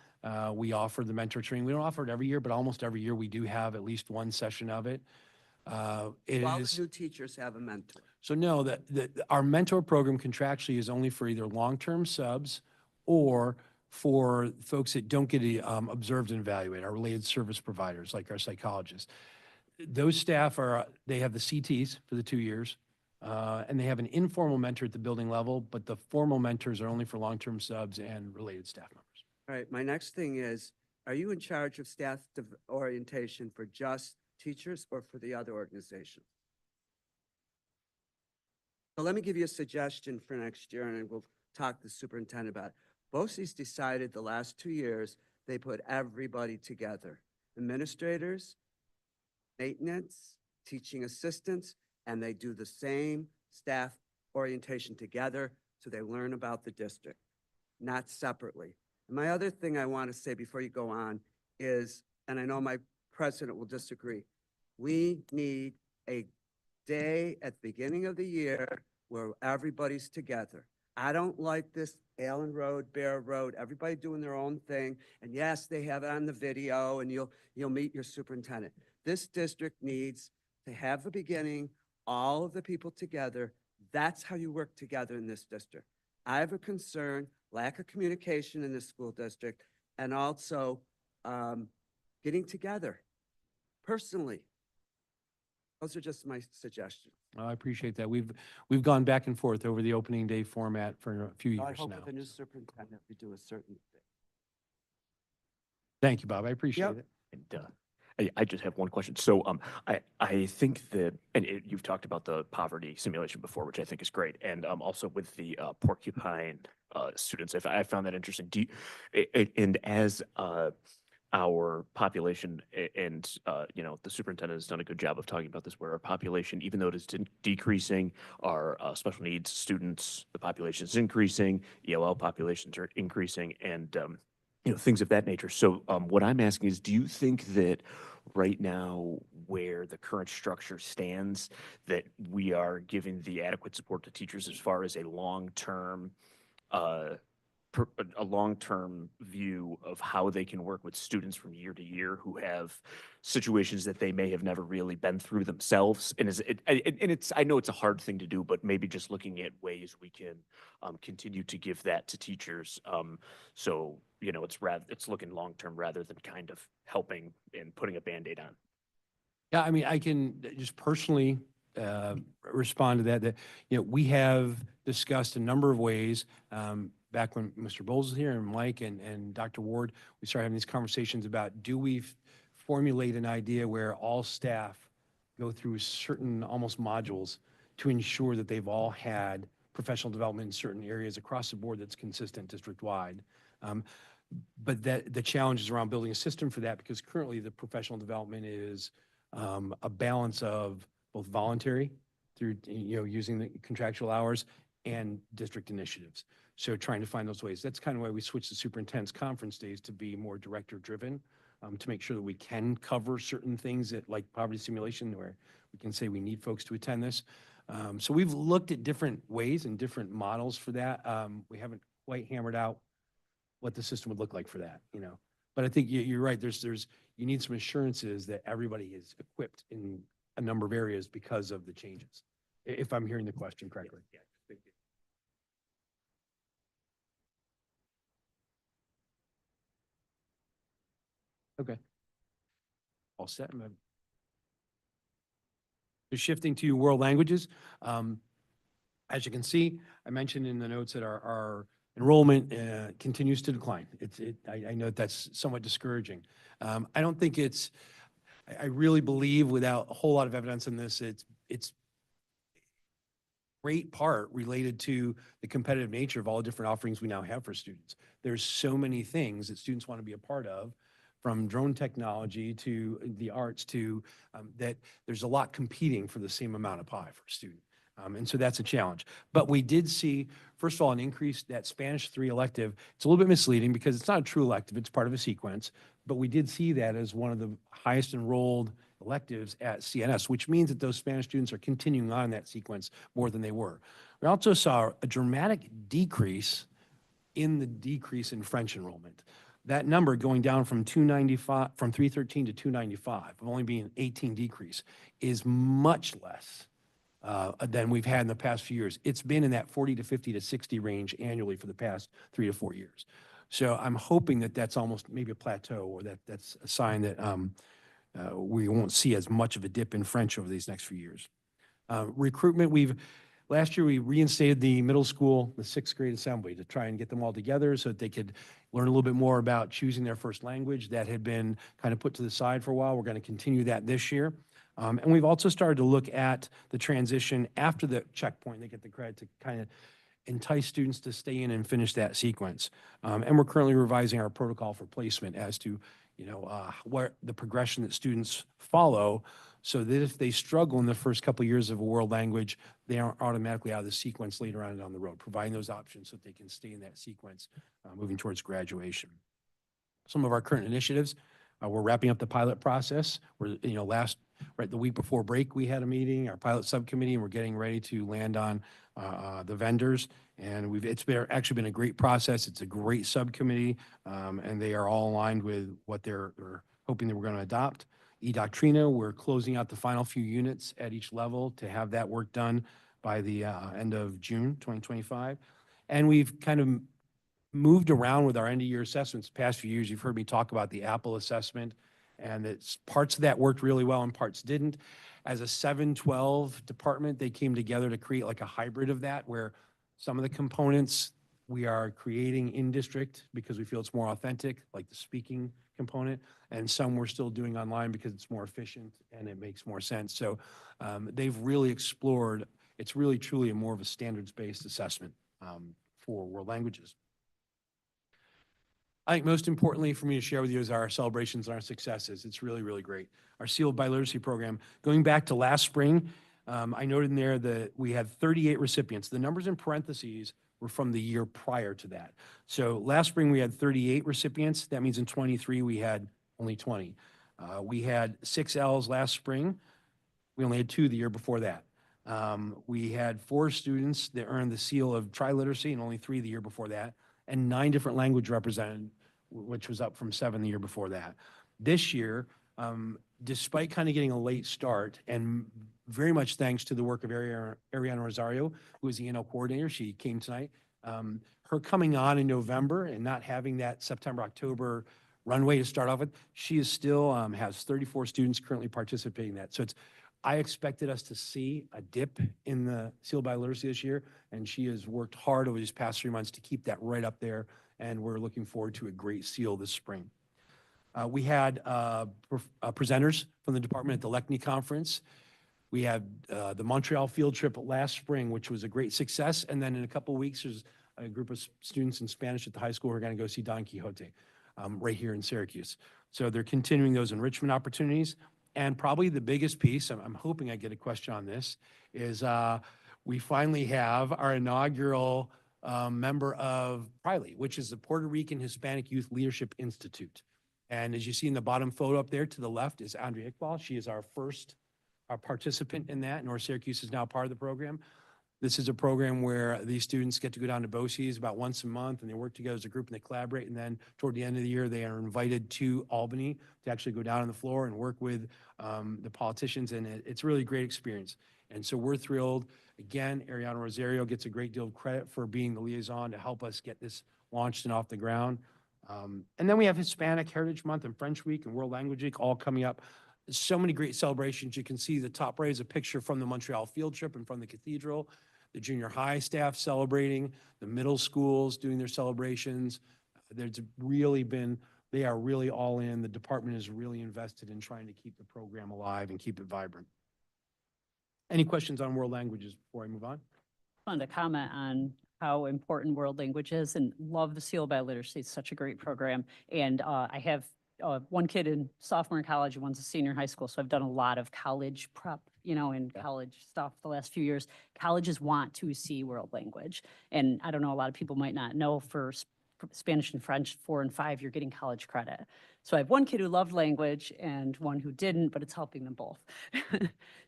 We offer the mentor training. We don't offer it every year, but almost every year we do have at least one session of it. All the new teachers have a mentor. So no, our mentor program contractually is only for either long-term subs or for folks that don't get observed and evaluated, our related service providers, like our psychologists. Those staff they have the CTs for the 2 years, and they have an informal mentor at the building level, but the formal mentors are only for long-term subs and related staff members. All right, my next thing is, are you in charge of staff orientation for just teachers or for the other organizations? So let me give you a suggestion for next year, and we'll talk to the superintendent about it. BOCES decided the last 2 years, they put everybody together. Administrators, maintenance, teaching assistants, and they do the same staff orientation together so they learn about the district, not separately. And my other thing I want to say before you go on is, and I know my president will disagree, we need a day at the beginning of the year where everybody's together. I don't like this Allen Road, Bear Road, everybody doing their own thing. And yes, they have it on the video and you'll meet your superintendent. This district needs to have the beginning, all of the people together. That's how you work together in this district. I have a concern, lack of communication in this school district, and also getting together personally. Those are just my suggestions. I appreciate that. We've gone back and forth over the opening day format for a few So I years hope now. with the new superintendent, we do a certain thing. Thank you, Bob. I appreciate it. And I just have one question. So I think that, and you've talked about the poverty simulation before, which I think is great, and also with the porcupine students, I found that interesting. And as our population and the superintendent has done a good job of talking about this, where our population, even though it is decreasing, our special needs students, the population is increasing, ELL populations are increasing, and things of that nature. So what I'm asking is, do you think that right now, where the current structure stands, that we are giving the adequate support to teachers as far as a long-term uh, a long-term view of how they can work with students from year to year who have situations that they may have never really been through themselves? And I know it's a hard thing to do, but maybe just looking at ways we can continue to give that to teachers. So, it's looking long-term rather than kind of helping and putting a Band-Aid on. Yeah, I mean, I can just personally respond to that, we have discussed a number of ways. Back when Mr. Bowles was here and Mike and Dr. Ward, we started having these conversations about, do we formulate an idea where all staff go through certain almost modules to ensure that they've all had professional development in certain areas across the board that's consistent district-wide. But that the challenge is around building a system for that, because currently the professional development is a balance of both voluntary through, using the contractual hours and district initiatives. So trying to find those ways. That's kind of why we switched the superintendent's conference days to be more director-driven, to make sure that we can cover certain things that, like poverty simulation, where we can say we need folks to attend this. So we've looked at different ways and different models for that. We haven't quite hammered out what the system would look like for that, But I think you're right. You need some assurances that everybody is equipped in a number of areas because of the changes, if I'm hearing the question correctly. Yeah, thank you. Okay. All set. Just shifting to world languages. As you can see, I mentioned in the notes that our enrollment continues to decline. I know that's somewhat discouraging. I don't think I really believe, without a whole lot of evidence in this, it's great part related to the competitive nature of all the different offerings we now have for students. There's so many things that students want to be a part of, from drone technology to the arts to that there's a lot competing for the same amount of pie for a student. And so that's a challenge. But we did see, first of all, an increase that Spanish 3 elective. It's a little bit misleading because it's not a true elective. It's part of a sequence. But we did see that as one of the highest enrolled electives at CNS, which means that those Spanish students are continuing on that sequence more than they were. We also saw a dramatic decrease in French enrollment. That number going down from 295, from 313 to 295, of only being 18 decrease, is much less than we've had in the past few years. It's been in that 40 to 50 to 60 range annually for the past 3 to 4 years. So I'm hoping that that's almost maybe a plateau, or that's a sign that we won't see as much of a dip in French over these next few years. Recruitment, last year we reinstated the middle school, the 6th grade assembly, to try and get them all together so that they could learn a little bit more about choosing their first language. That had been kind of put to the side for a while. We're going to continue that this year. And we've also started to look at the transition after the checkpoint. They get the credit to kind of entice students to stay in and finish that sequence. And we're currently revising our protocol for placement as to, what the progression that students follow, so that if they struggle in the first couple of years of a world language, they aren't automatically out of the sequence later on down the road, providing those options so that they can stay in that sequence moving towards graduation. Some of our current initiatives, we're wrapping up the pilot process. We're, right the week before break, we had a meeting, our pilot subcommittee, and we're getting ready to land on the vendors. And it's actually been a great process. It's a great subcommittee, and they are all aligned with what they're hoping that we're going to adopt. E-Doctrina, we're closing out the final few units at each level to have that work done by the end of June 2025. And we've kind of moved around with our end-of-year assessments. The past few years, you've heard me talk about the Apple assessment, and it's parts of that worked really well and parts didn't. As a 7-12 department, they came together to create like a hybrid of that, where some of the components we are creating in district because we feel it's more authentic, like the speaking component, and some we're still doing online because it's more efficient and it makes more sense. So they've really explored, it's really truly more of a standards-based assessment for world languages. I think most importantly for me to share with you is our celebrations and our successes. It's really, really great. Our Sealed by Literacy program, going back to last spring, I noted in there that we had 38 recipients. The numbers in parentheses were from the year prior to that. So last spring, we had 38 recipients. That means in '23, we had only 20. We had 6 Ls last spring. We only had 2 the year before that. We had 4 students that earned the seal of triliteracy and only 3 the year before that, and 9 different language represented, which was up from 7 the year before that. This year, despite kind of getting a late start, and very much thanks to the work of Ariana Rosario, who is the ENL coordinator, she came tonight. Her coming on in November and not having that September, October runway to start off with, she is still has 34 students currently participating in that. So I expected us to see a dip in the seal by literacy this year, and she has worked hard over these past 3 months to keep that right up there, and we're looking forward to a great seal this spring. We had presenters from the department at the LECNY conference. We had the Montreal field trip last spring, which was a great success, and then in a couple of weeks, there's a group of students in Spanish at the high school who are going to go see Don Quixote right here in Syracuse. So they're continuing those enrichment opportunities. And probably the biggest piece, I'm hoping I get a question on this, is we finally have our inaugural member of PRILE, which is the Puerto Rican Hispanic Youth Leadership Institute. And as you see in the bottom photo up there to the left is Andrea Iqbal. She is our first participant in that. North Syracuse is now part of the program. This is a program where these students get to go down to BOCES about once a month, and they work together as a group and they collaborate. And then toward the end of the year, they are invited to Albany to actually go down on the floor and work with the politicians. And it's really a great experience. And so we're thrilled. Again, Ariana Rosario gets a great deal of credit for being the liaison to help us get this launched and off the ground. And then we have Hispanic Heritage Month and French Week and World Language Week all coming up. So many great celebrations. You can see the top right is a picture from the Montreal field trip and from the cathedral. The junior high staff celebrating, the middle schools doing their celebrations. There's really been, they are really all in. The department is really invested in trying to keep the program alive and keep it vibrant. Any questions on world languages before I move on? I wanted to comment on how important world language is and love the Seal by Literacy. It's such a great program. And I have one kid in sophomore in college and one's a senior in high school. So I've done a lot of college prep, and college stuff the last few years. Colleges want to see world language. And I don't know, a lot of people might not know for Spanish and French 4 and 5, you're getting college credit. So I have one kid who loved language and one who didn't, but it's helping them both.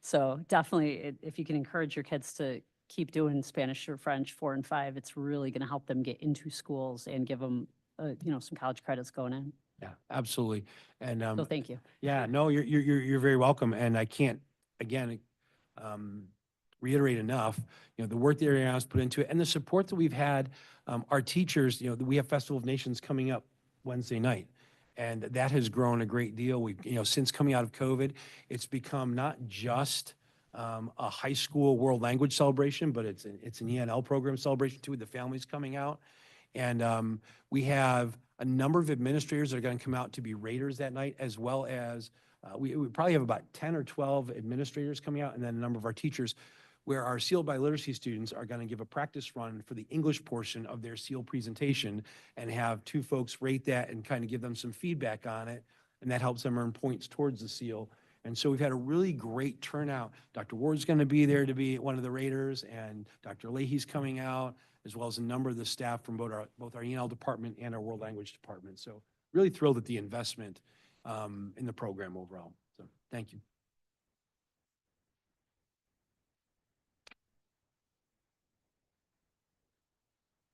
So definitely, if you can encourage your kids to keep doing Spanish or French 4 and 5, it's really going to help them get into schools and give them, some college credits going in. Yeah, absolutely. And So thank you. yeah, no, you're very welcome. And I can't, again, reiterate enough, the work that Ariana's put into it and the support that we've had. Our teachers, we have Festival of Nations coming up Wednesday night, and that has grown a great deal. We've, since coming out of COVID, it's become not just a high school world language celebration, but it's an ENL program celebration too, with the families coming out. And we have a number of administrators that are going to come out to be raters that night, as well as we probably have about 10 or 12 administrators coming out, and then a number of our teachers, where our Seal by Literacy students are going to give a practice run for the English portion of their Seal presentation and have 2 folks rate that and kind of give them some feedback on it, and that helps them earn points towards the Seal. And so we've had a really great turnout. Dr. Ward's going to be there to be one of the raters, and Dr. Leahy's coming out, as well as a number of the staff from both our ENL department and our world language department. So really thrilled at the investment in the program overall. So thank you.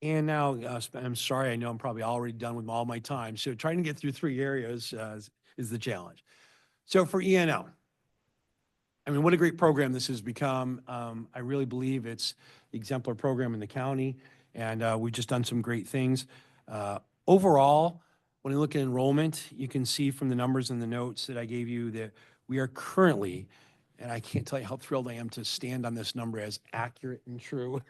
And now, I'm sorry, I know I'm probably already done with all my time. So trying to get through 3 areas is the challenge. So for ENL, I mean, what a great program this has become. I really believe it's the exemplar program in the county, and we've just done some great things. Overall, when you look at enrollment, you can see from the numbers and the notes that I gave you that we are currently, and I can't tell you how thrilled I am to stand on this number as accurate and true.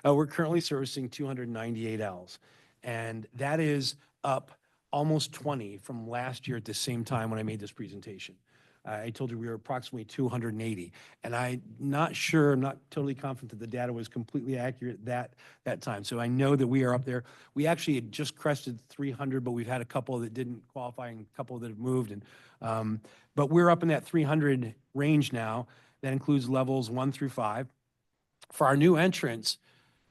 We're currently servicing 298 Ls, and that is up almost 20 from last year at the same time when I made this presentation. I told you we were approximately 280, and I'm not sure, I'm not totally confident that the data was completely accurate that time. So I know that we are up there. We actually had just crested 300, but we've had a couple that didn't qualify and a couple that have moved. And but we're up in that 300 range now. That includes levels 1 through 5. For our new entrants,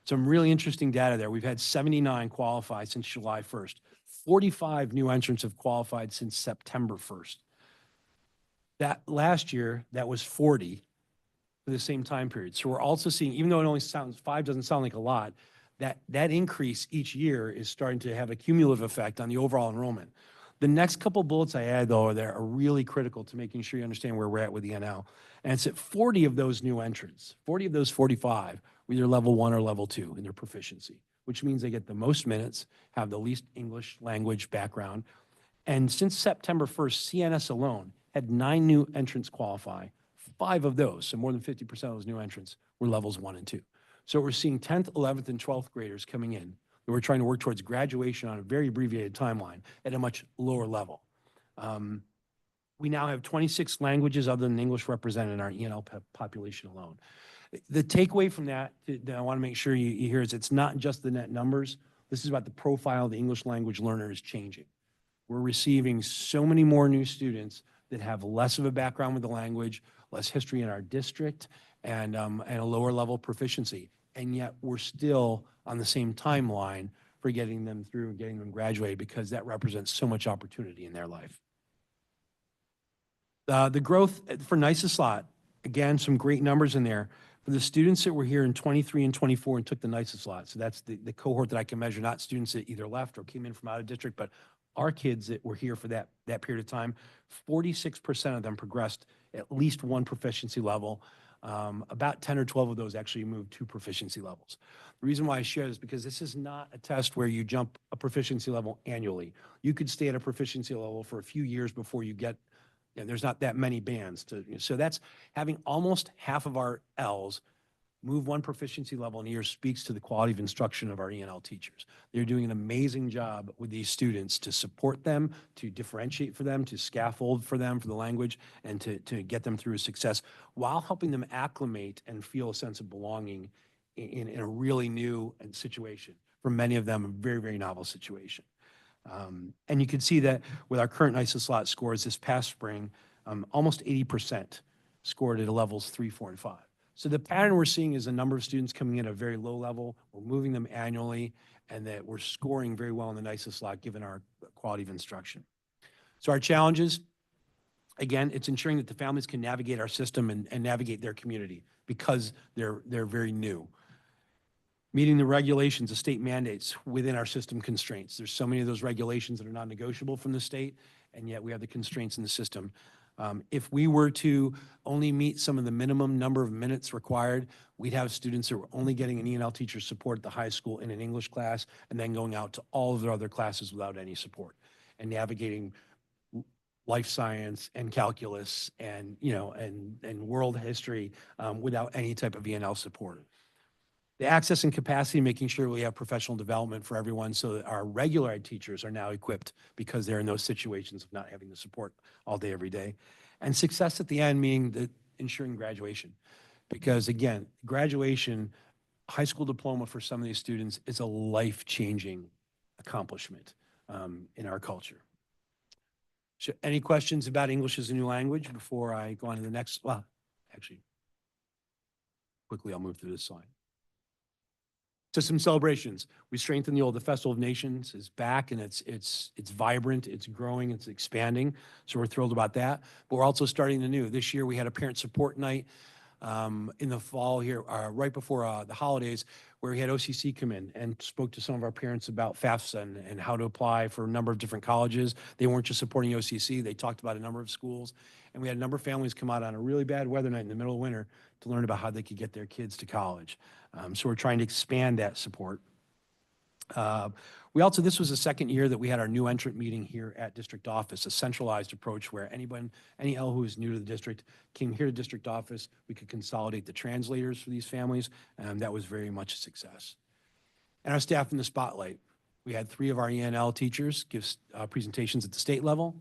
Some really interesting data there. We've had 79 qualify since July 1st. 45 new entrants have qualified since September 1st. That last year, that was 40 for the same time period. So we're also seeing, even though it only sounds, 5 doesn't sound like a lot, that increase each year is starting to have a cumulative effect on the overall enrollment. The next couple bullets I add, though, are really critical to making sure you understand where we're at with the NL. And it's at 40 of those new entrants, 40 of those 45 were either level 1 or level 2 in their proficiency, which means they get the most minutes, have the least English language background. And since September 1st, CNS alone had 9 new entrants qualify. 5 of those, so more than 50% of those new entrants, were levels 1 and 2. So we're seeing 10th, 11th, and 12th graders coming in. And we're trying to work towards graduation on a very abbreviated timeline at a much lower level. We now have 26 languages other than English represented in our ENL population alone. The takeaway from that I want to make sure you hear is it's not just the net numbers. This is about the profile of the English language learner is changing. We're receiving so many more new students that have less of a background with the language, less history in our district, and a lower level proficiency. And yet we're still on the same timeline for getting them through and getting them graduated because that represents so much opportunity in their life. The growth for NSCSD, again, some great numbers in there. For the students that were here in 23 and 24 and took the NSCSD, so that's the cohort that I can measure, not students that either left or came in from out of district, but our kids that were here for that period of time, 46% of them progressed at least one proficiency level. About 10 or 12 of those actually moved to proficiency levels. The reason why I share this is because this is not a test where you jump a proficiency level annually. You could stay at a proficiency level for a few years before you get, there's not that many bands so that's having almost half of our Ls move one proficiency level in a year speaks to the quality of instruction of our ENL teachers. They're doing an amazing job with these students to support them, to differentiate for them, to scaffold for them for the language, and to get them through success while helping them acclimate and feel a sense of belonging in a really new situation. For many of them, a very, very novel situation. And you can see that with our current NSCSD scores this past spring, almost 80% scored at levels 3, 4, and 5. So the pattern we're seeing is a number of students coming in at a very low level. We're moving them annually, and that we're scoring very well in the NSCSD given our quality of instruction. So our challenges, again, it's ensuring that the families can navigate our system and navigate their community because they're very new. Meeting the regulations, the state mandates within our system constraints. There's so many of those regulations that are non-negotiable from the state, and yet we have the constraints in the system. If we were to only meet some of the minimum number of minutes required, we'd have students that were only getting an ENL teacher support at the high school in an English class and then going out to all of their other classes without any support and navigating life science and calculus and, and world history without any type of ENL support. The access and capacity, making sure we have professional development for everyone so that our regular ed teachers are now equipped because they're in those situations of not having the support all day, every day. And success at the end, meaning ensuring graduation. Because again, graduation, high school diploma for some of these students is a life-changing accomplishment in our culture. So any questions about English as a new language before I go on to the next? Well, actually, quickly I'll move through this slide. So some celebrations. We strengthened the Festival of Nations is back, and it's vibrant, it's growing, it's expanding. So we're thrilled about that. But we're also starting the new. This year we had a parent support night in the fall here, right before the holidays, where we had OCC come in and spoke to some of our parents about FAFSA and how to apply for a number of different colleges. They weren't just supporting OCC, they talked about a number of schools. And we had a number of families come out on a really bad weather night in the middle of winter to learn about how they could get their kids to college. So we're trying to expand that support. We also, this was the second year that we had our new entrant meeting here at district office, a centralized approach where any L who is new to the district came here to district office. We could consolidate the translators for these families, and that was very much a success. And our staff in the spotlight. We had 3 of our ENL teachers give presentations at the state level.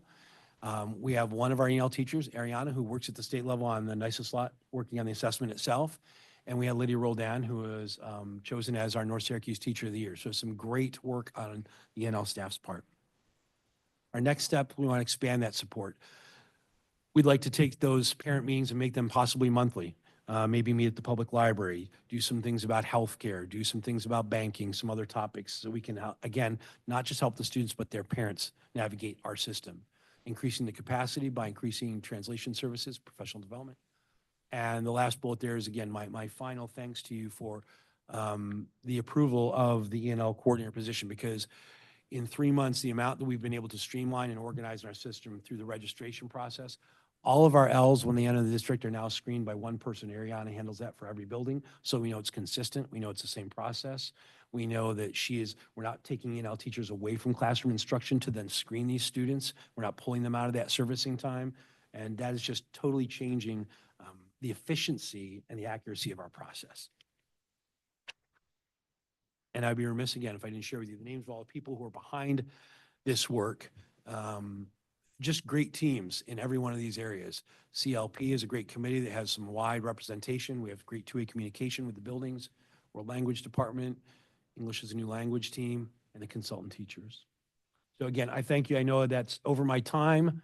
We have one of our ENL teachers, Ariana, who works at the state level on the NSCSD, working on the assessment itself. And we had Lydia Roldan, who was chosen as our North Syracuse Teacher of the Year. So some great work on the ENL staff's part. Our next step, we want to expand that support. We'd like to take those parent meetings and make them possibly monthly. maybe meet at the public library, do some things about healthcare, do some things about banking, some other topics, so we can, again, not just help the students, but their parents navigate our system. Increasing the capacity by increasing translation services, professional development. And the last bullet there is, again, my final thanks to you for the approval of the ENL coordinator position, because in 3 months, the amount that we've been able to streamline and organize in our system through the registration process, all of our Ls, when they enter the district, are now screened by one person. Ariana handles that for every building. So we know it's consistent. We know it's the same process. We know that we're not taking ENL teachers away from classroom instruction to then screen these students. We're not pulling them out of that servicing time. And that is just totally changing the efficiency and the accuracy of our process. And I'd be remiss again if I didn't share with you the names of all the people who are behind this work. Just great teams in every one of these areas. CLP is a great committee that has some wide representation. We have great two-way communication with the buildings, World Language Department, English as a New Language team, and the consultant teachers. So again, I thank you. I know that's over my time.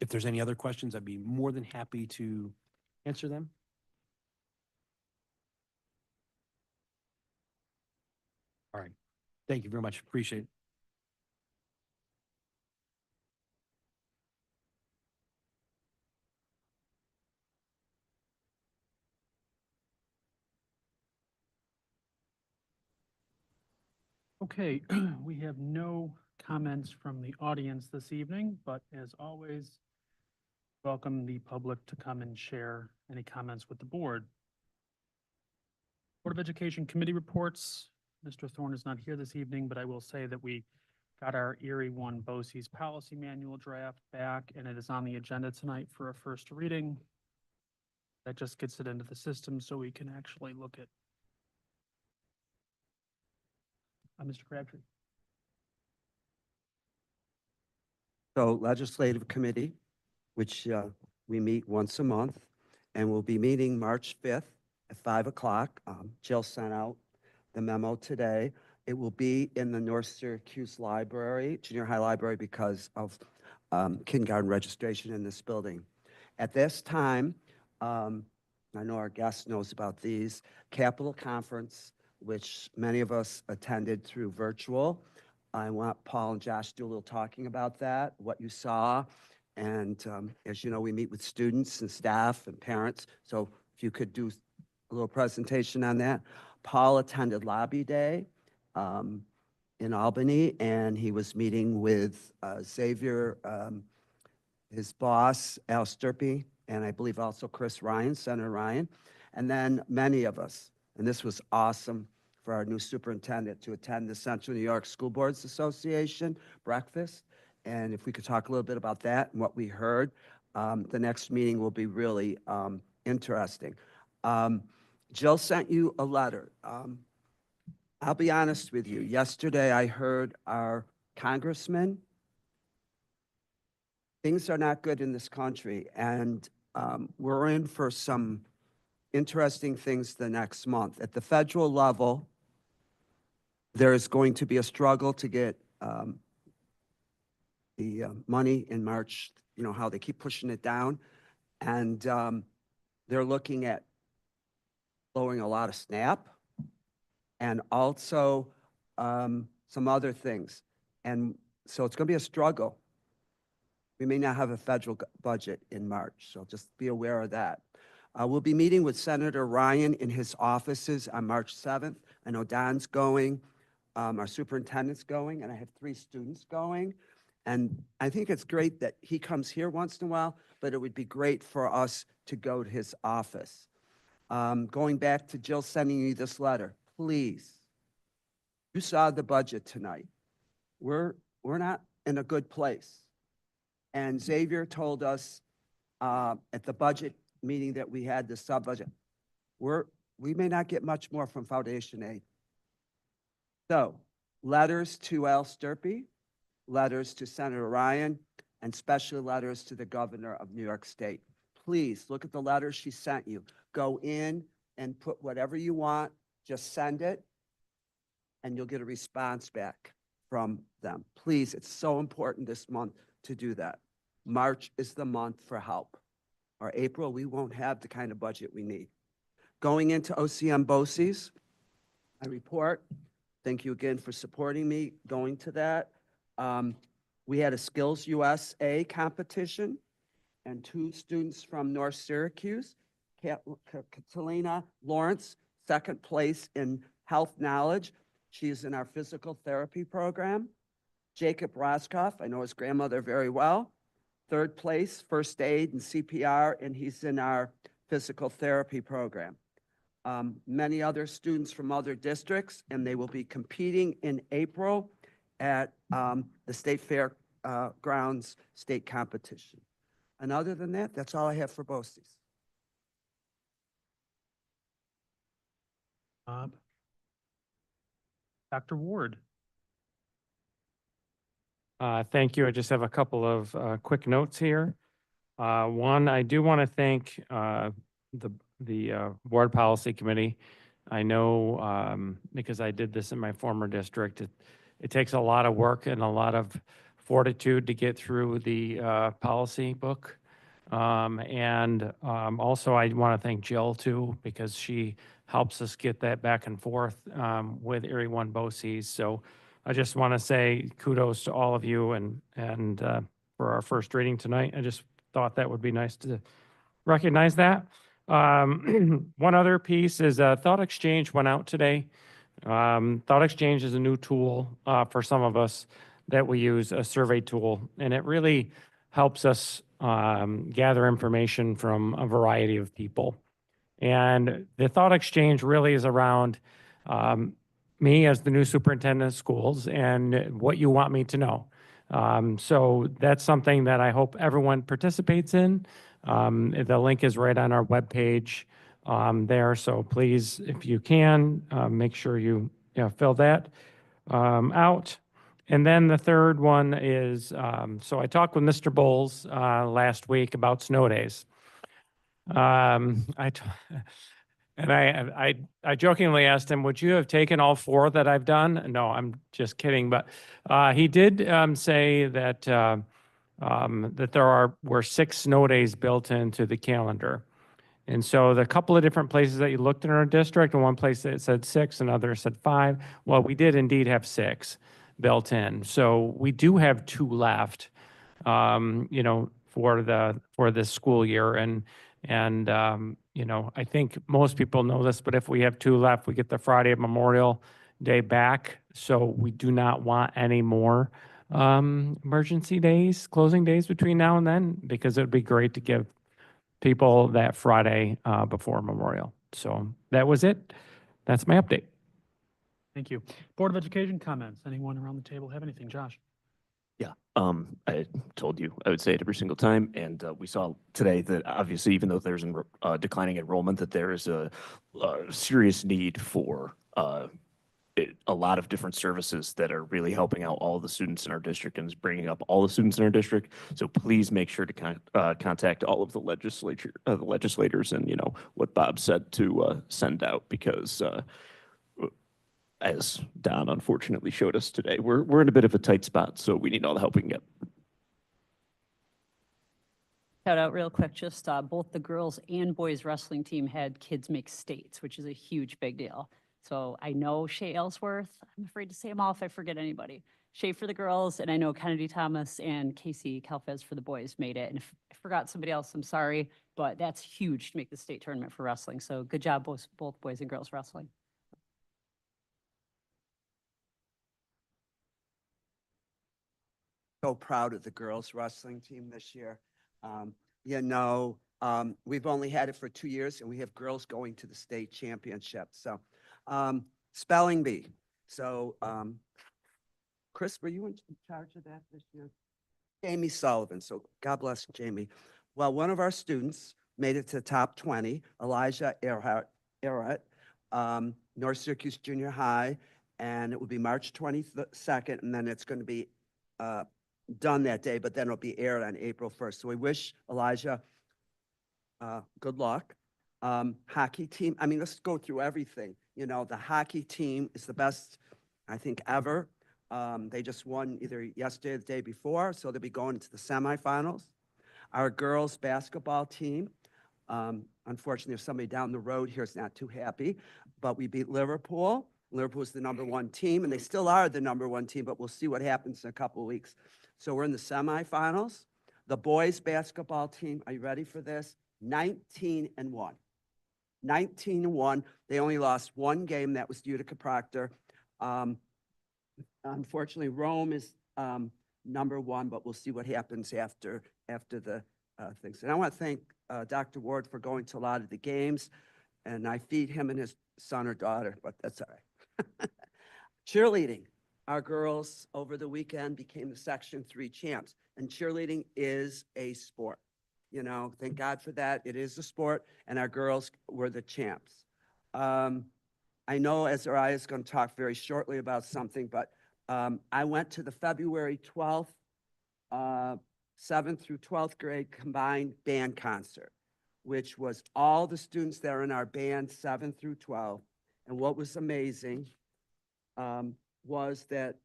If there's any other questions, I'd be more than happy to answer them. All right. Thank you very much. Appreciate it. Okay, we have no comments from the audience this evening, but as always, welcome the public to come and share any comments with the board. Board of Education Committee reports. Mr. Thorne is not here this evening, but I will say that we got our Erie 1 BOCES policy manual draft back, and it is on the agenda tonight for a first reading. That just gets it into the system so we can actually look at. Mr. Crabtree. So Legislative Committee, which we meet once a month, and we'll be meeting March 5th at 5 o'clock. Jill sent out the memo today. It will be in the North Syracuse Library, Junior High Library, because of kindergarten registration in this building. At this time, I know our guest knows about these, Capitol Conference, which many of us attended through virtual. I want Paul and Josh to do a little talking about that, what you saw. And as you know, we meet with students and staff and parents. So if you could do a little presentation on that. Paul attended Lobby Day in Albany, and he was meeting with Xavier, his boss, Al Sturpey, and I believe also Chris Ryan, Senator Ryan, and then many of us. And this was awesome for our new superintendent to attend the Central New York School Boards Association breakfast. And if we could talk a little bit about that and what we heard, the next meeting will be really interesting. Jill sent you a letter. I'll be honest with you. Yesterday, I heard our congressman. Things are not good in this country, and we're in for some interesting things the next month. At the federal level, there is going to be a struggle to get the money in March, you know, how they keep pushing it down. And they're looking at lowering a lot of SNAP and also some other things. And so it's going to be a struggle. We may not have a federal budget in March, so just be aware of that. We'll be meeting with Senator Ryan in his offices on March 7th. I know Don's going, our superintendent's going, and I have 3 students going. And I think it's great that he comes here once in a while, but it would be great for us to go to his office. Going back to Jill sending you this letter, please, you saw the budget tonight. We're not in a good place. And Xavier told us at the budget meeting that we had, the sub-budget, we may not get much more from foundation aid. So letters to Al Sturpey, letters to Senator Ryan, and special letters to the governor of New York State. Please look at the letters she sent you. Go in and put whatever you want, just send it, and you'll get a response back from them. Please, it's so important this month to do that. March is the month for help. or April, we won't have the kind of budget we need. Going into OCM BOCES, I report, thank you again for supporting me going to that. We had a Skills USA competition, and 2 students from North Syracuse, Catalina Lawrence, second place in health knowledge. She's in our physical therapy program. Jacob Roskoff, I know his grandmother very well, third place, first aid and CPR, and he's in our physical therapy program. Many other students from other districts, and they will be competing in April at the State Fair grounds state competition. And other than that, that's all I have for BOCES. Dr. Ward. Thank you. I just have a couple of quick notes here. One, I do want to thank the Board Policy Committee. I know because I did this in my former district, it takes a lot of work and a lot of fortitude to get through the policy book. Also, I want to thank Jill too, because she helps us get that back and forth with Erie One BOCES. So I just want to say kudos to all of you and for our first reading tonight. I just thought that would be nice to recognize that. One other piece is Thought Exchange went out today. Thought Exchange is a new tool for some of us that we use, a survey tool, and it really helps us gather information from a variety of people. And the Thought Exchange really is around me as the new superintendent of schools and what you want me to know. So that's something that I hope everyone participates in. The link is right on our webpage there. So please, if you can, make sure you fill that out. And then the third one is, so I talked with Mr. Bowles last week about snow days. And I jokingly asked him, would you have taken all 4 that I've done? No, I'm just kidding. But he did say that that there were 6 snow days built into the calendar. And so the couple of different places that you looked in our district, and one place that said 6, another said 5. Well, we did indeed have 6 built in. So we do have 2 left, for this school year. And I think most people know this, but if we have 2 left, we get the Friday of Memorial Day back. So we do not want any more emergency days, closing days between now and then, because it would be great to give people that Friday before Memorial. So that was it. That's my update. Thank you. Board of Education comments. Anyone around the table have anything? Josh? Yeah, I told you I would say it every single time, and we saw today that obviously, even though there's declining enrollment, that there is a serious need for a lot of different services that are really helping out all the students in our district and is bringing up all the students in our district. So please make sure to contact all of the legislators, and what Bob said to send out, because as Don unfortunately showed us today, we're in a bit of a tight spot, so we need all the help we can get. Shout out real quick, just both the girls and boys wrestling team had kids make states, which is a huge, big deal. So I know Shay Ellsworth, I'm afraid to say them all if I forget anybody. Shay for the girls, and I know Kennedy Thomas and Casey Calfez for the boys made it. And if I forgot somebody else, I'm sorry, but that's huge to make the state tournament for wrestling. So good job, both boys and girls wrestling. So proud of the girls wrestling team this year. We've only had it for 2 years, and we have girls going to the state championship. So spelling bee. So Chris, were you in charge of that this year? Jamie Sullivan. So God bless Jamie. Well, one of our students made it to the top 20, Elijah Earhart, North Syracuse Junior High, and it will be March 22nd, and then it's going to be done that day, but then it'll be aired on April 1st. So we wish Elijah good luck. Hockey team, let's go through everything. The hockey team is the best, I think, ever. They just won either yesterday or the day before, so they'll be going to the semifinals. Our girls' basketball team, unfortunately, there's somebody down the road here is not too happy, but we beat Liverpool. Liverpool's the #1 team, and they still are the #1 team, but we'll see what happens in a couple of weeks. So we're in the semifinals. The boys' basketball team, are you ready for this? 19-1. 19-1. They only lost one game. That was Utica Proctor. Unfortunately, Rome is #1, but we'll see what happens after the things. And I want to thank Dr. Ward for going to a lot of the games, and I feed him and his son or daughter, but that's all right. Cheerleading. Our girls over the weekend became the Section 3 champs, and cheerleading is a sport. You know, thank God for that. It is a sport, and our girls were the champs. I know Azariah is going to talk very shortly about something, but I went to the February 12th, 7th through 12th grade combined band concert, which was all the students that are in our band 7 through 12. And what was amazing was that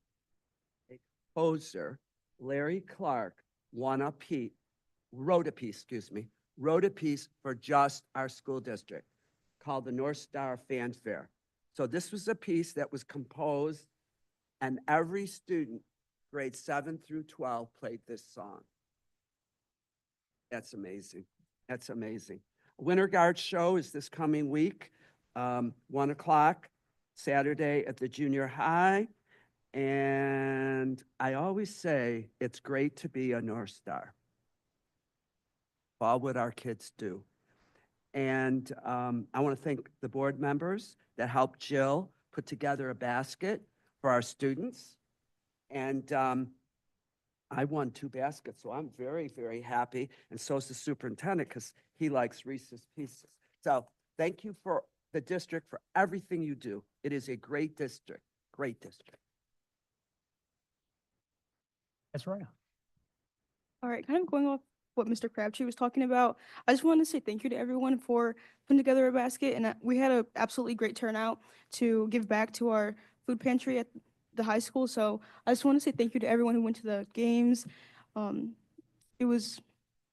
a composer, Larry Clark, wrote a piece for just our school district called the North Star Fanfare. So this was a piece that was composed, and every student, grades 7 through 12, played this song. That's amazing. That's amazing. Winter Guard show is this coming week, 1 o'clock, Saturday at the junior high. And I always say it's great to be a North Star. All what our kids do. And I want to thank the board members that helped Jill put together a basket for our students. And I won 2 baskets, so I'm very, very happy. And so is the superintendent, because he likes Reese's Pieces. So thank you for the district for everything you do. It is a great district, great district. Azariah. All right, kind of going off what Mr. Crabtree was talking about, I just wanted to say thank you to everyone for putting together a basket. And we had an absolutely great turnout to give back to our food pantry at the high school. So I just want to say thank you to everyone who went to the games. It was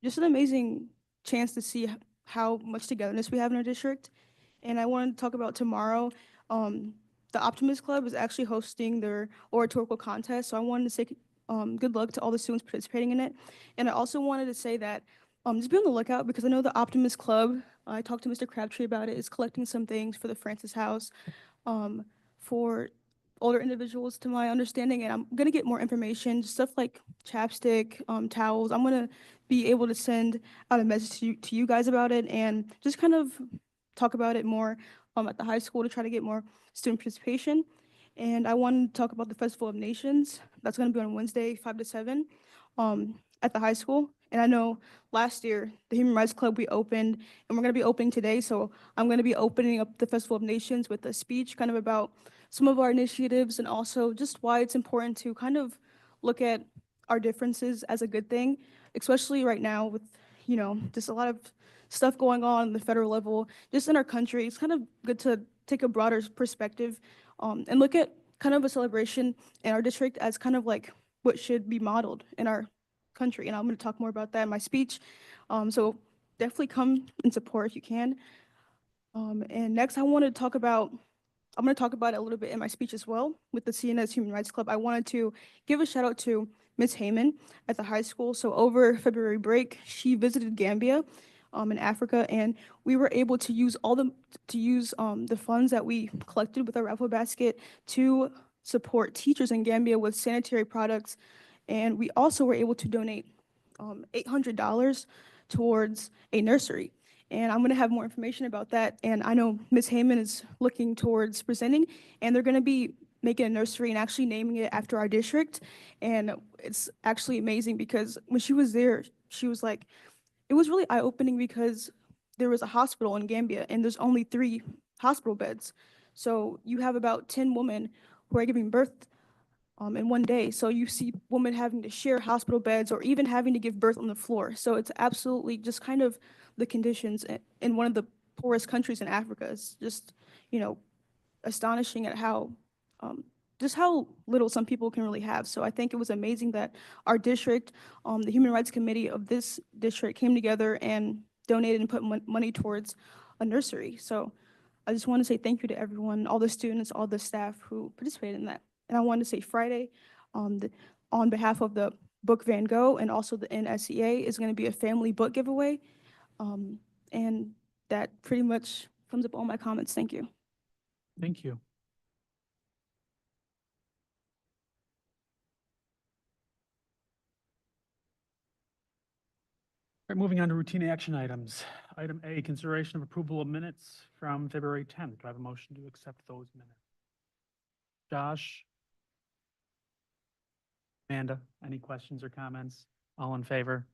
just an amazing chance to see how much togetherness we have in our district. And I wanted to talk about tomorrow. The Optimist Club is actually hosting their oratorical contest. So I wanted to say good luck to all the students participating in it. And I also wanted to say that just be on the lookout, because I know the Optimist Club, I talked to Mr. Crabtree about it, is collecting some things for the Francis House for older individuals, to my understanding. And I'm going to get more information, stuff like chapstick, towels. I'm going to be able to send out a message to you guys about it, and just kind of talk about it more at the high school to try to get more student participation. And I want to talk about the Festival of Nations. That's going to be on Wednesday, 5 to 7 at the high school. And I know last year, the Human Rights Club, we opened, and we're going to be opening today. So I'm going to be opening up the Festival of Nations with a speech kind of about some of our initiatives, and also just why it's important to kind of look at our differences as a good thing, especially right now with, you know, just a lot of stuff going on the federal level, just in our country. It's kind of good to take a broader perspective and look at kind of a celebration in our district as kind of like what should be modeled in our country. And I'm going to talk more about that in my speech. So definitely come and support if you can. And next, I'm going to talk about it a little bit in my speech as well with the CNS Human Rights Club. I wanted to give a shout out to Ms. Heyman at the high school. So over February break, she visited Gambia in Africa, and we were able to use the funds that we collected with our raffle basket to support teachers in Gambia with sanitary products. And we also were able to donate $800 towards a nursery. And I'm going to have more information about that. And I know Ms. Heyman is looking towards presenting, and they're going to be making a nursery and actually naming it after our district. And it's actually amazing, because when she was there, she was like, it was really eye-opening, because there was a hospital in Gambia and there's only 3 hospital beds. So you have about 10 women who are giving birth in one day. So you see women having to share hospital beds, or even having to give birth on the floor. So it's absolutely just kind of the conditions in one of the poorest countries in Africa. It's just, you know, astonishing at how just how little some people can really have. So I think it was amazing that our district, the Human Rights Committee of this district came together and donated and put money towards a nursery. So I just want to say thank you to everyone, all the students, all the staff who participated in that. And I want to say Friday, on behalf of the Book Van Gogh and also the NSCA is going to be a family book giveaway. And that pretty much sums up all my comments. Thank you. Thank you. All right, moving on to routine action items. Item A, consideration of approval of minutes from February 10th. Do I have a motion to accept those minutes? Josh? Amanda, any questions or comments? All in favor?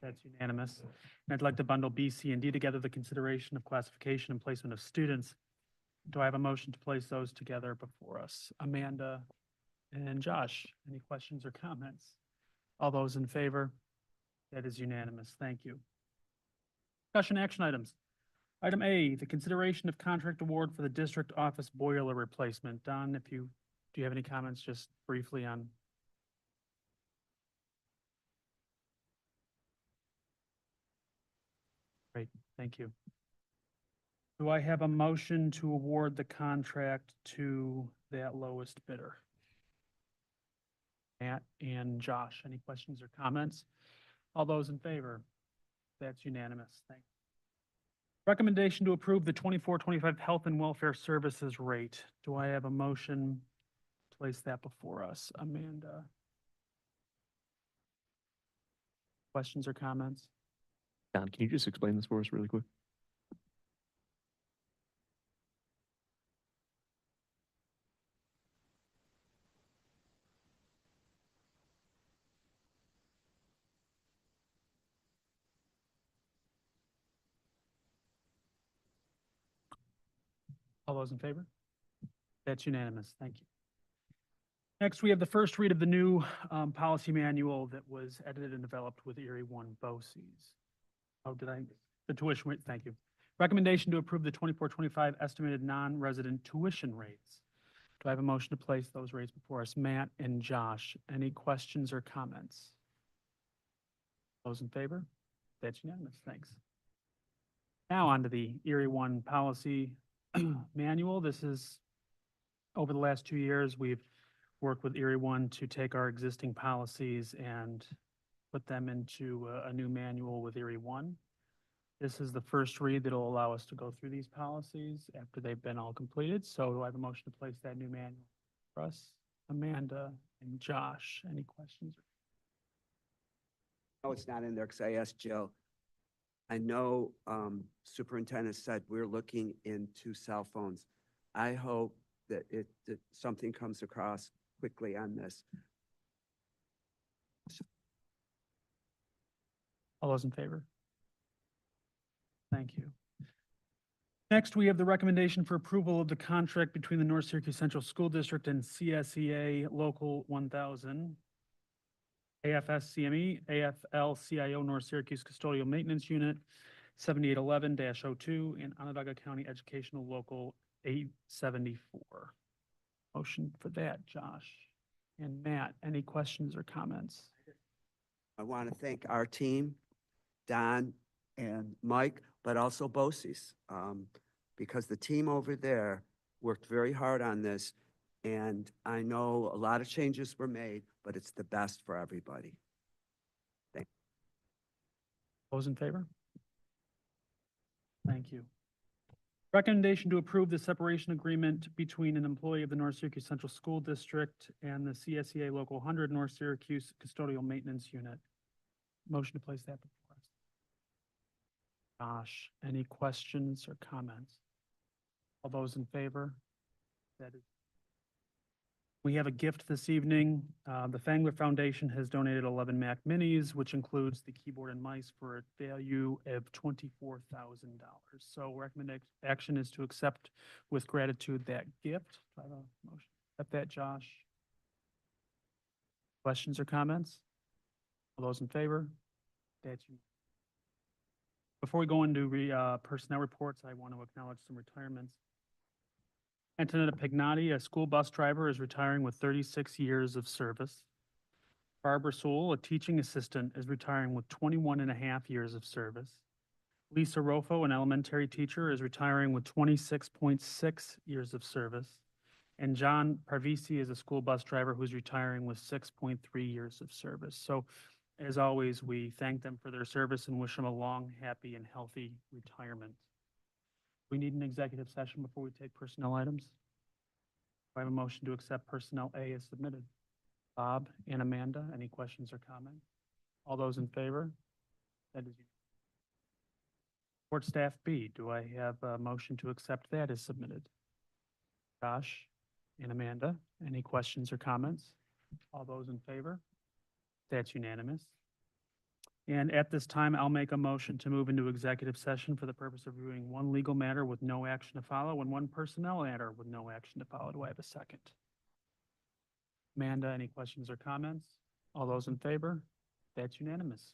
That's unanimous. And I'd like to bundle B, C, and D together, the consideration of classification and placement of students. Do I have a motion to place those together before us? Amanda and Josh, any questions or comments? All those in favor? That is unanimous. Thank you. Discussion action items. Item A, the consideration of contract award for the district office boiler replacement. Don, do you have any comments just briefly on? Great, thank you. Do I have a motion to award the contract to that lowest bidder? Matt and Josh, any questions or comments? All those in favor? That's unanimous. Thank you. Recommendation to approve the 24-25 health and welfare services rate. Do I have a motion to place that before us? Amanda? Questions or comments? Don, can you just explain this for us really quick? All those in favor? That's unanimous. Thank you. Next, we have the first read of the new policy manual that was edited and developed with Erie One BOCES. The tuition rate, thank you. Recommendation to approve the 24-25 estimated non-resident tuition rates. Do I have a motion to place those rates before us? Matt and Josh, any questions or comments? Those in favor? That's unanimous. Thanks. Now on to the Erie One policy manual. This is, over the last 2 years, we've worked with Erie One to take our existing policies and put them into a new manual with Erie One. This is the first read that will allow us to go through these policies after they've been all completed. So do I have a motion to place that new manual for us? Amanda and Josh, any questions? No, it's not in there because I asked Jill. I know superintendent said we're looking into cell phones. I hope that that something comes across quickly on this. All those in favor? Thank you. Next, we have the recommendation for approval of the contract between the North Syracuse Central School District and CSEA Local 1000, AFSCME, AFL-CIO North Syracuse Custodial Maintenance Unit 7811-02, and Onondaga County Educational Local 874. Motion for that, Josh. And Matt, any questions or comments? I want to thank our team, Don and Mike, but also BOCES, because the team over there worked very hard on this. And I know a lot of changes were made, but it's the best for everybody. Thank you. Those in favor? Thank you. Recommendation to approve the separation agreement between an employee of the North Syracuse Central School District and the CSEA Local 100 North Syracuse Custodial Maintenance Unit. Motion to place that before us. Josh, any questions or comments? All those in favor? That is. We have a gift this evening. The Fangler Foundation has donated 11 Mac Minis, which includes the keyboard and mice for a value of $24,000. So recommended action is to accept with gratitude that gift. Do I have a motion? Accept that, Josh. Questions or comments? All those in favor? That's you. Before we go into personnel reports, I want to acknowledge some retirements. Antonetta Pignati, a school bus driver, is retiring with 36 years of service. Barbara Sewell, a teaching assistant, is retiring with 21 and a half years of service. Lisa Rofo, an elementary teacher, is retiring with 26.6 years of service. And John Parvisi is a school bus driver who's retiring with 6.3 years of service. So as always, we thank them for their service and wish them a long, happy, and healthy retirement. We need an executive session before we take personnel items. Do I have a motion to accept personnel A as submitted? Bob and Amanda, any questions or comments? All those in favor? That is. Support staff B, do I have a motion to accept that as submitted? Josh and Amanda, any questions or comments? All those in favor? That's unanimous. And at this time, I'll make a motion to move into executive session for the purpose of reviewing one legal matter with no action to follow and one personnel matter with no action to follow. Do I have a second? Amanda, any questions or comments? All those in favor? That's unanimous.